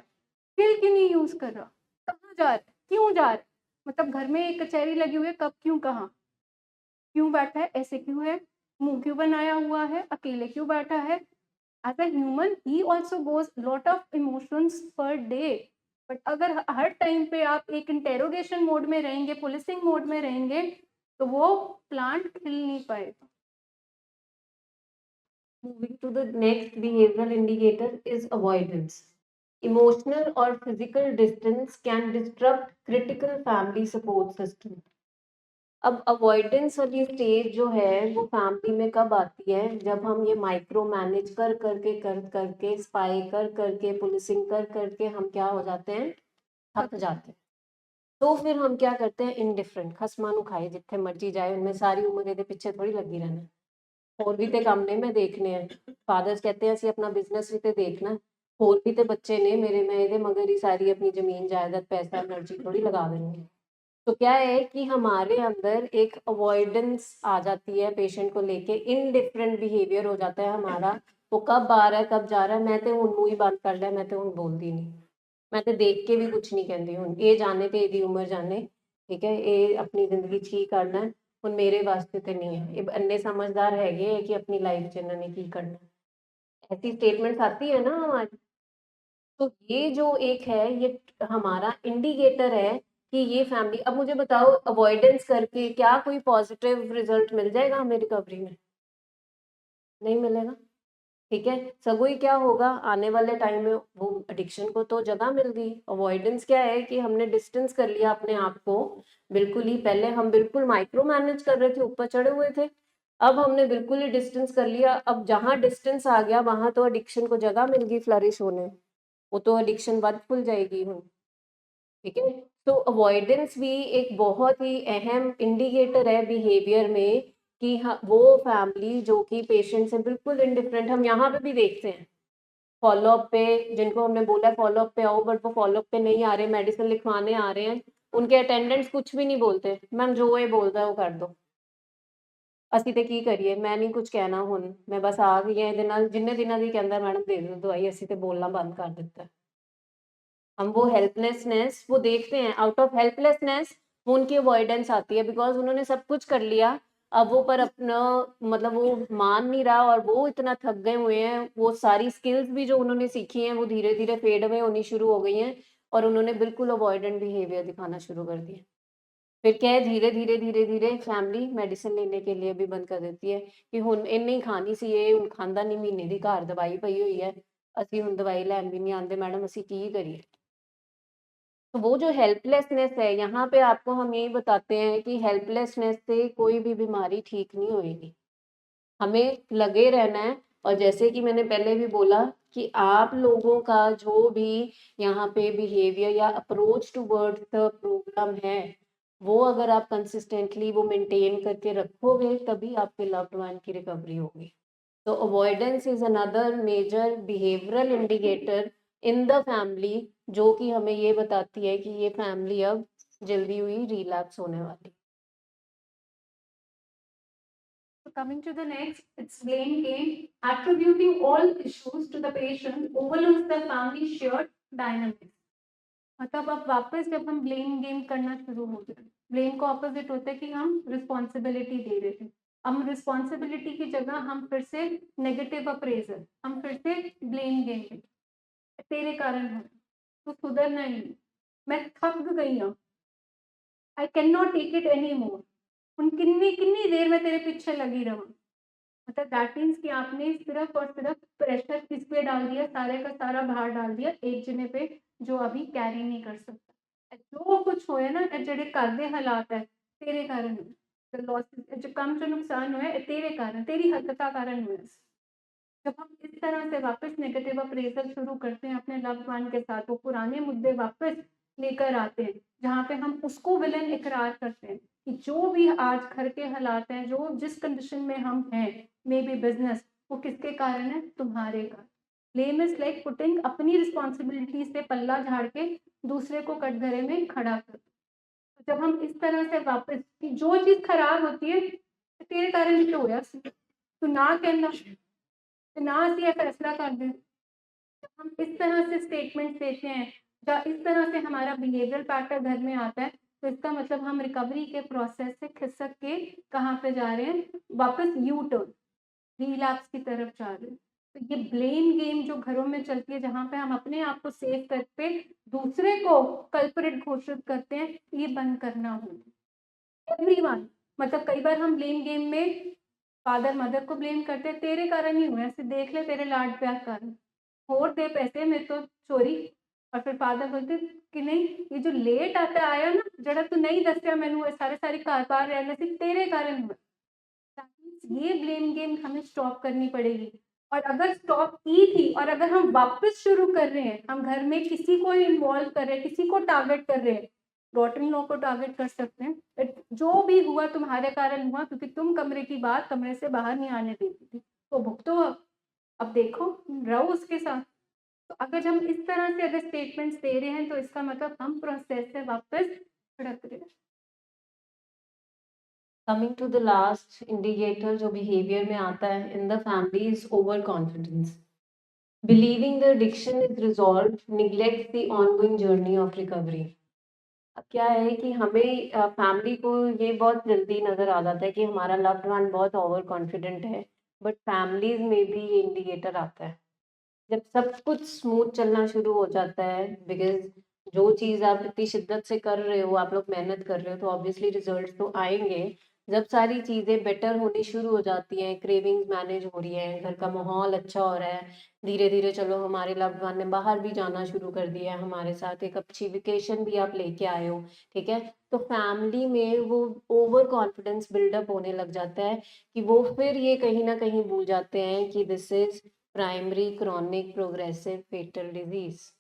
स्किल क्यों नहीं यूज कर रहा, कहाँ जा रहा है, क्यों जा रहा है। मतलब घर में एक कचहरी लगी हुई है, कब क्यों कहाँ, क्यों बैठा है, ऐसे क्यों है, मुंह क्यों बनाया हुआ है, अकेले क्यों बैठा है। As a human he also goes lot of emotions per day. But अगर हर टाइम पे आप एक इंटेरोगेशन मोड में रहेंगे, पुलिसिंग मोड में रहेंगे, तो वो प्लांट खिल नहीं पाएगा। Moving to the next behavioral indicator is avoidance. Emotional or physical distance can disrupt critical family support system. अब अवॉइडेंस वाली स्टेज जो है वो फैमिली में कब आती है, जब हम ये माइक्रो मैनेज कर करके स्पाई कर करके पुलिसिंग कर करके हम क्या हो जाते हैं, थक जाते हैं। तो फिर हम क्या करते हैं, इनडिफरेंट खसमानू खाए जिथे मर्जी जाए, उनमें सारी उम्र ये पीछे थोड़ी लगी रहना, ਹੋਰ ਵੀ ਤੇ ਕੰਮ ਨੇ ਮੈਂ ਦੇਖਣੇ ਆ। फादर्स कहते हैं ਅਸੀਂ ਆਪਣਾ ਬਿਜ਼ਨਸ ਵੀ ਤੇ ਦੇਖਣਾ, ਹੋਰ ਵੀ ਤੇ ਬੱਚੇ ਨੇ ਮੇਰੇ, मैं ਇਹਦੇ मगर ही सारी अपनी जमीन जायदाद पैसा एनर्जी थोड़ी लगा देंगे। तो क्या है कि हमारे अंदर एक अवॉइडेंस आ जाती है पेशेंट को लेके, इनडिफरेंट बिहेवियर हो जाता है हमारा। वो कब आ रहा है कब जा रहा है, मैं तो ਹੁਣ ਮੂੰਹ ਹੀ ਬੰਦ ਕਰ ਲਿਆ, मैं तो ਹੁਣ बोलती नहीं, मैं तो देख के भी कुछ नहीं कहती हूँ, ये जाने तो ਇਹਦੀ उम्र जाने, ठीक है, ये अपनी जिंदगी ठीक करना है, ਹੁਣ ਮੇਰੇ ਵਾਸਤੇ ਤੇ नहीं है, ये अन्ने समझदार हैगे है कि अपनी लाइफ च इन्होंने की करना है। ऐसी स्टेटमेंट्स आती है ना हमारी। तो ये जो एक है, ये हमारा इंडिकेटर है कि ये फैमिली। अब मुझे बताओ अवॉइडेंस करके क्या कोई पॉजिटिव रिजल्ट मिल जाएगा हमें रिकवरी में, नहीं मिलेगा, ठीक है। सगों ही क्या होगा, आने वाले टाइम में वो एडिक्शन को तो जगह मिल गई। अवॉइडेंस क्या है कि हमने डिस्टेंस कर लिया अपने आप को, बिल्कुल ही पहले हम बिल्कुल माइक्रो मैनेज कर रहे थे, ऊपर चढ़े हुए थे, अब हमने बिल्कुल ही डिस्टेंस कर लिया। अब जहाँ डिस्टेंस आ गया वहां तो एडिक्शन को जगह मिल गई फ्लरिश होने, वो तो एडिक्शन बद खुल जाएगी हूँ, ठीक है। तो अवॉइडेंस भी एक बहुत ही अहम इंडिकेटर है बिहेवियर में कि हाँ, वो फैमिली जो कि पेशेंट से बिल्कुल इंडिफरेंट, हम यहाँ पे भी देखते हैं फॉलोअप पे, जिनको हमने बोला फॉलोअप पे आओ बट वो फॉलोअप पे नहीं आ रहे, मेडिसिन लिखवाने आ रहे हैं, उनके अटेंडेंट्स कुछ भी नहीं बोलते, मैम जो ये बोलता है वो कर दो, ਅਸੀਂ ਤੇ ਕੀ ਕਰੀਏ, ਮੈਂ ਨਹੀਂ ਕੁਝ ਕਹਿਣਾ, ਹੁਣ ਮੈਂ ਬਸ ਆ ਗਈ ਹਾਂ ਇਹਦੇ ਨਾਲ, ਜਿੰਨੇ ਦਿਨਾਂ ਦੀ ਕਹਿੰਦਾ ਮੈਡਮ ਦੇ ਦਿਓ ਦਵਾਈ, ਅਸੀਂ ਤੇ ਬੋਲਣਾ ਬੰਦ ਕਰ ਦਿੱਤਾ। हम वो हेल्पलेसनेस वो देखते हैं, आउट ऑफ हेल्पलेसनेस वो उनकी अवॉइडेंस आती है, बिकॉज उन्होंने सब कुछ कर लिया, अब वो पर अपना मतलब वो मान नहीं रहा और वो इतना थक गए हुए हैं, वो सारी स्किल्स भी जो उन्होंने सीखी हैं वो धीरे धीरे फेड अवे होनी शुरू हो गई हैं और उन्होंने बिल्कुल अवॉइडेंट बिहेवियर दिखाना शुरू कर दिया। फिर क्या है, धीरे धीरे धीरे धीरे फैमिली मेडिसिन लेने के लिए भी बंद कर देती है कि हुन इन्हें खानी सी ये हुन खांदा नहीं, महीने ਦੀ ਘਰ ਦਵਾਈ ਪਈ ਹੋਈ ਹੈ, ਅਸੀਂ ਹੁਣ ਦਵਾਈ ਲੈਣ ਵੀ ਨਹੀਂ ਆਉਂਦੇ, ਮੈਡਮ ਅਸੀਂ ਕੀ ਕਰੀਏ। तो वो जो हेल्पलेसनेस है, यहाँ पे आपको हम यही बताते हैं कि हेल्पलेसनेस से कोई भी बीमारी ठीक नहीं होएगी, हमें लगे रहना है। और जैसे कि मैंने पहले भी बोला कि आप लोगों का जो भी यहाँ पे बिहेवियर या अप्रोच टुवर्ड्स द प्रॉब्लम है, वो अगर आप कंसिस्टेंटली वो मेंटेन करके रखोगे तभी आपके लव्ड वन की रिकवरी होगी। तो avoidance is another major behavioural indicator in the family, जो कि हमें ये बताती है कि ये फैमिली अब जल्दी हुई रिलैप्स होने वाली। So coming to the next, it's blame game. Attributing all issues to the patient overlooks the family shared dynamics. मतलब अब वापस जब हम ब्लेम गेम करना शुरू हो गए, ब्लेम को ऑपोजिट होता है कि हम रिस्पॉन्सिबिलिटी दे रहे थे, हम रिस्पॉन्सिबिलिटी की जगह हम फिर से नेगेटिव अप्रेजल, हम फिर से ब्लेम गेम में, तेरे कारण है, तू सुधरना ही नहीं, मैं थक गई हूँ, I can not take it any more, उन कितनी कितनी देर में तेरे पीछे लगी रहूं। मतलब दैट मीन्स कि आपने सिर्फ और सिर्फ प्रेशर किस पे डाल दिया, सारे का सारा भार डाल दिया एक जने पे जो अभी कैरी नहीं कर सकता। जो कुछ होए ना जेडे घर दे हालात है तेरे कारण लॉसेस जो कम जो नुकसान हुए तेरे कारण, तेरी हरकत कारण हुए। जब हम इस तरह से वापस नेगेटिव अप्रेजल शुरू करते हैं अपने लव्ड वन के साथ, वो पुराने मुद्दे वापस लेकर आते हैं जहाँ पे हम उसको विलन इकरार करते हैं कि जो भी आज घर के हालात हैं, जो जिस कंडीशन में हम हैं, मे बी बिजनेस, वो किसके कारण है, तुम्हारे कारण। ब्लेम इज लाइक पुटिंग अपनी रिस्पॉन्सिबिलिटी से पल्ला झाड़ के दूसरे को कटघरे में खड़ा कर। तो जब हम इस तरह से वापस कि जो चीज खराब होती है तेरे कारण क्यों होया, तू ना कहना ना ਅਸੀਂ ਇਹ फैसला कर दें। हम इस तरह से स्टेटमेंट देते हैं या इस तरह से हमारा बिहेवियर पैटर्न घर में आता है, तो इसका मतलब हम रिकवरी के प्रोसेस से खिसक के कहाँ पे जा रहे हैं, वापस यू टर्न रिलैप्स की तरफ जा रहे हैं। तो ये ब्लेम गेम जो घरों में चलती है जहाँ पे हम अपने आप को सेव करके दूसरे को कल्परेट घोषित करते हैं, ये बंद करना होगा। एवरीवन, मतलब कई बार हम ब्लेम गेम में फादर मदर को ब्लेम करते हैं, तेरे कारण ही हुआ, ऐसे देख ले तेरे लाड प्यार कारण, होर दे पैसे मेरे तो चोरी। और फिर फादर बोलते कि नहीं, ये जो लेट आता आया ना जरा तू नहीं दसिया मैनू सारे सारे कार रहने से तेरे कारण हुआ। ये ब्लेम गेम हमें स्टॉप करनी पड़ेगी। और अगर स्टॉप की थी और अगर हम वापस शुरू कर रहे हैं, हम घर में किसी को इन्वॉल्व कर रहे हैं, किसी को टारगेट कर रहे हैं, डॉटर इन लॉ को टारगेट कर सकते हैं, जो भी हुआ तुम्हारे कारण हुआ क्योंकि तुम कमरे की बात कमरे से बाहर नहीं आने देती थी, तो भुगतो अब देखो रहो उसके साथ। तो अगर हम इस तरह से अगर स्टेटमेंट्स दे रहे हैं तो इसका मतलब हम प्रोसेस से वापस भड़क रहे हैं। Coming to the last indicator जो बिहेवियर में आता है in the family is over confidence. Believing the addiction is resolve neglect the ongoing journey of recovery. अब क्या है कि हमें फैमिली को ये बहुत जल्दी नज़र आ जाता है कि हमारा लव्ड वन बहुत ओवर कॉन्फिडेंट है, बट फैमिलीज में भी ये इंडिकेटर आता है जब सब कुछ स्मूथ चलना शुरू हो जाता है, बिकॉज जो चीज़ आप इतनी शिद्दत से कर रहे हो, आप लोग मेहनत कर रहे हो, तो ऑब्वियसली रिजल्ट तो आएंगे। जब सारी चीज़ें बेटर होनी शुरू हो जाती हैं, क्रेविंग्स मैनेज हो रही हैं, घर का माहौल अच्छा हो रहा है, धीरे धीरे चलो हमारे लव्ड वन ने बाहर भी जाना शुरू कर दिया है हमारे साथ, एक अच्छी वेकेशन भी आप लेके आए हो, ठीक है, तो फैमिली में वो ओवर कॉन्फिडेंस बिल्डअप होने लग जाता है कि वो फिर ये कहीं ना कहीं भूल जाते हैं कि this is primary chronic progressive fatal disease.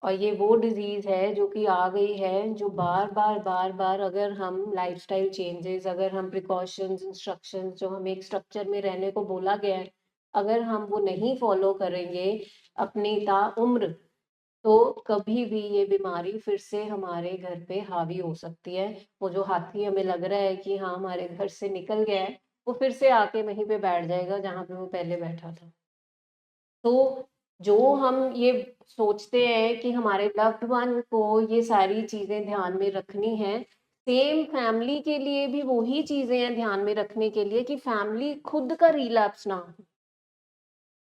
और ये वो डिजीज है जो कि आ गई है, जो बार बार बार बार अगर हम लाइफस्टाइल चेंजेस, अगर हम प्रिकॉशंस इंस्ट्रक्शंस जो हमें एक स्ट्रक्चर में रहने को बोला गया है, अगर हम वो नहीं फॉलो करेंगे अपनी ताउम्र, तो कभी भी ये बीमारी फिर से हमारे घर पे हावी हो सकती है। वो जो हाथी हमें लग रहा है कि हाँ हमारे घर से निकल गया है, वो फिर से आके वहीं पे बैठ जाएगा जहाँ पे वो पहले बैठा था। तो जो हम ये सोचते हैं कि हमारे लव्ड वन को ये सारी चीजें ध्यान में रखनी है, सेम फैमिली के लिए भी वही चीजें हैं ध्यान में रखने के लिए कि फैमिली खुद का रिलैप्स ना हो,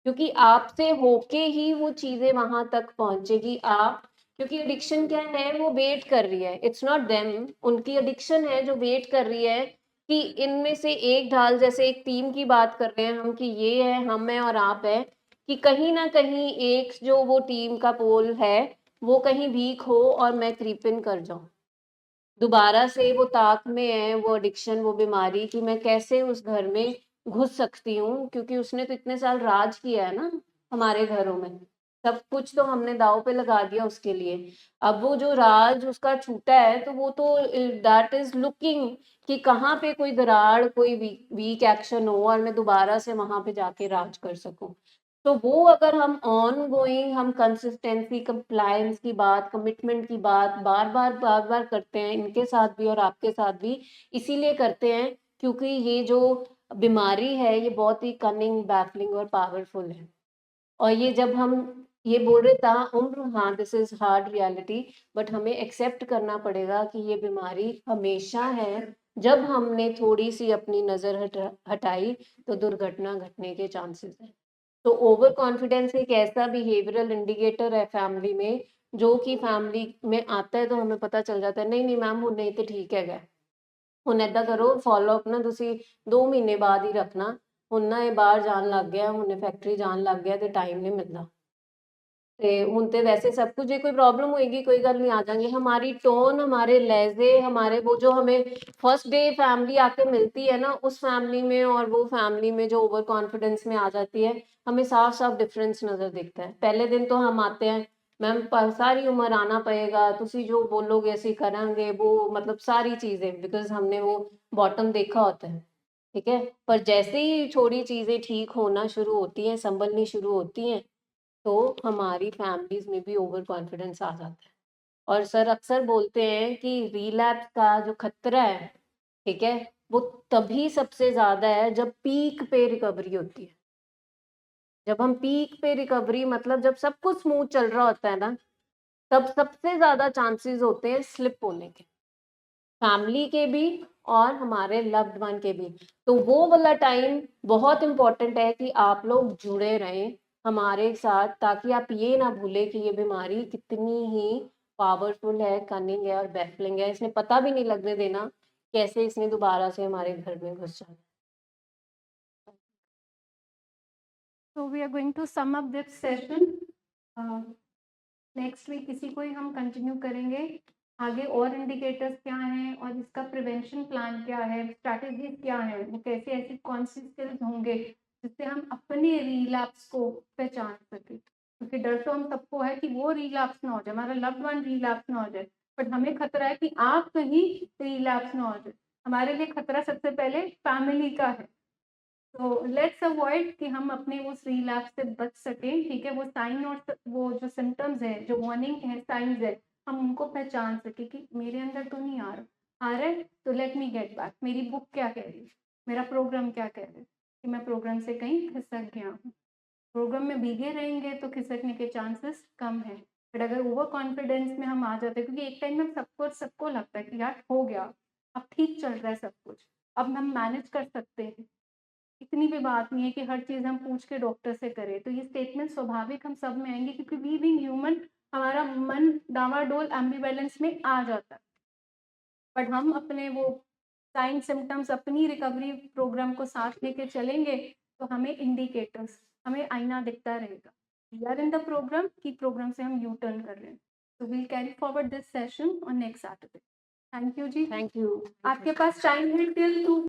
क्योंकि आपसे होके ही वो चीजें वहां तक पहुंचेगी। आप, क्योंकि एडिक्शन क्या है, वो वेट कर रही है, इट्स नॉट देम, उनकी एडिक्शन है जो वेट कर रही है कि इनमें से एक ढाल, जैसे एक टीम की बात कर रहे हैं हम कि ये है, हम है और आप है, कि कहीं ना कहीं एक जो वो टीम का पोल है वो कहीं वीक हो और मैं क्रीप इन कर जाऊं, दोबारा से वो ताक में है वो एडिक्शन, वो बीमारी, कि मैं कैसे उस घर में घुस सकती हूँ, क्योंकि उसने तो इतने साल राज किया है ना हमारे घरों में, सब कुछ तो हमने दाव पे लगा दिया उसके लिए। अब वो जो राज उसका छूटा है तो वो तो दैट इज लुकिंग कि कहाँ पे कोई दरार, कोई वीक एक्शन हो और मैं दोबारा से वहां पे जाके राज कर सकूं। तो वो अगर हम ऑन गोइंग, हम कंसिस्टेंसी, कंप्लायंस की बात, कमिटमेंट की बात बार बार करते हैं, इनके साथ भी और आपके साथ भी इसीलिए करते हैं क्योंकि ये जो बीमारी है ये बहुत ही कनिंग, बैफलिंग और पावरफुल है। और ये जब हम ये बोल रहे था उम्र, हाँ this is hard reality, but हमें एक्सेप्ट करना पड़ेगा कि ये बीमारी हमेशा है। जब हमने थोड़ी सी अपनी नजर हटाई तो दुर्घटना घटने के चांसेस हैं। तो ओवर कॉन्फिडेंस एक ऐसा बिहेवियरल इंडिकेटर है फैमिली में, जो कि फैमिली में आता है तो हमें पता चल जाता है, नहीं नहीं मैम वो नहीं तो ठीक है, ਹੁਣ ਏਦਾਂ ਕਰੋ ਫॉलो अप ना ਤੁਸੀਂ 2 ਮਹੀਨੇ ਬਾਅਦ ਹੀ ਰੱਖਣਾ, ਹੁਣ ਨਾ ਇਹ ਬਾਹਰ ਜਾਣ ਲੱਗ ਗਿਆ, ਹੁਣ ਫੈਕਟਰੀ ਜਾਣ ਲੱਗ ਗਿਆ ਤੇ ਟਾਈਮ ਨਹੀਂ ਮਿਲਦਾ। ਤੇ ਹੁਣ ਤੇ वैसे सब कुछ, ਜੇ ਕੋਈ प्रॉब्लम होएगी कोई गल नहीं, आ जाएंगे। हमारी टोन, हमारे लहजे, हमारे वो जो हमें फर्स्ट डे फैमिली आके मिलती है ना, उस फैमिली में और वो फैमिली में जो ओवर कॉन्फिडेंस में आ जाती है, हमें साफ साफ डिफरेंस नजर दिखता है। पहले दिन तो हम आते हैं मैम सारी उम्र आना पड़ेगा, तुसी जो बोलोगे ਅਸੀਂ करेंगे, वो मतलब सारी चीजें, बिकॉज हमने वो बॉटम देखा होता है, ठीक है। पर जैसे ही थोड़ी चीजें ठीक होना शुरू होती हैं, संभलनी शुरू होती हैं, तो हमारी फैमिलीज में भी ओवर कॉन्फिडेंस आ जाता है। और सर अक्सर बोलते हैं कि रिलैप्स का जो खतरा है, ठीक है, वो तभी सबसे ज्यादा है जब पीक पे रिकवरी होती है। जब हम पीक पे रिकवरी, मतलब जब सब कुछ स्मूथ चल रहा होता है ना, तब सबसे ज्यादा चांसेस होते हैं स्लिप होने के, फैमिली के भी और हमारे लव्ड वन के भी। तो वो वाला टाइम बहुत इंपॉर्टेंट है कि आप लोग जुड़े रहें हमारे साथ, ताकि आप ये ना भूले कि ये बीमारी कितनी ही पावरफुल है, कनिंग है और बैफलिंग है। इसने पता भी नहीं लगने देना कैसे इसने दोबारा से हमारे घर में घुस जाना। So we are going to sum up this session. Next week इसी को ही हम कंटिन्यू करेंगे। आगे और इंडिकेटर्स क्या हैं और इसका प्रिवेंशन प्लान क्या है, स्ट्रैटेजीज क्या है, वो कैसे, ऐसी कौन सी स्किल्स होंगे जिससे हम अपने रिलैप्स को पहचान सके। क्योंकि डर तो हम सबको है कि वो रिलैप्स ना हो जाए, हमारा लव्ड वन रिलैप्स ना हो जाए, बट हमें खतरा है कि आप कहीं रिलैप्स ना हो जाए। हमारे लिए खतरा सबसे पहले फैमिली का है। तो लेट्स अवॉइड कि हम अपने उस रिलैप्स से बच सकें, ठीक है। वो साइन और वो जो सिम्टम्स है, जो वार्निंग है, साइंस है, हम उनको पहचान सके कि मेरे अंदर तो नहीं आ रहा है, तो लेट मी गेट बैक। मेरी बुक क्या कह रही है, मेरा प्रोग्राम क्या कह रहा है कि मैं प्रोग्राम से कहीं खिसक गया हूँ। प्रोग्राम में भीगे रहेंगे तो खिसकने के चांसेस कम है। बट अगर ओवर कॉन्फिडेंस में हम आ जाते हैं, क्योंकि एक टाइम में सबको लगता है कि यार हो गया, अब ठीक चल रहा है सब कुछ, अब हम मैनेज कर सकते हैं, इतनी भी बात नहीं है कि हर चीज़ हम पूछ के डॉक्टर से करें। तो ये स्टेटमेंट स्वाभाविक हम सब में आएंगे, क्योंकि वी बीइंग ह्यूमन, हमारा मन डावाडोल, एम्बिवैलेंस में आ जाता है। बट हम अपने वो साइन सिम्टम्स, अपनी रिकवरी प्रोग्राम को साथ लेके चलेंगे तो हमें इंडिकेटर्स, हमें आईना दिखता रहेगा, we are in the program, की प्रोग्राम से हम यू टर्न कर रहे हैं। तो we'll carry forward this session on next Saturday. Thank you ji. Thank you. आपके पास टाइम है टिल 2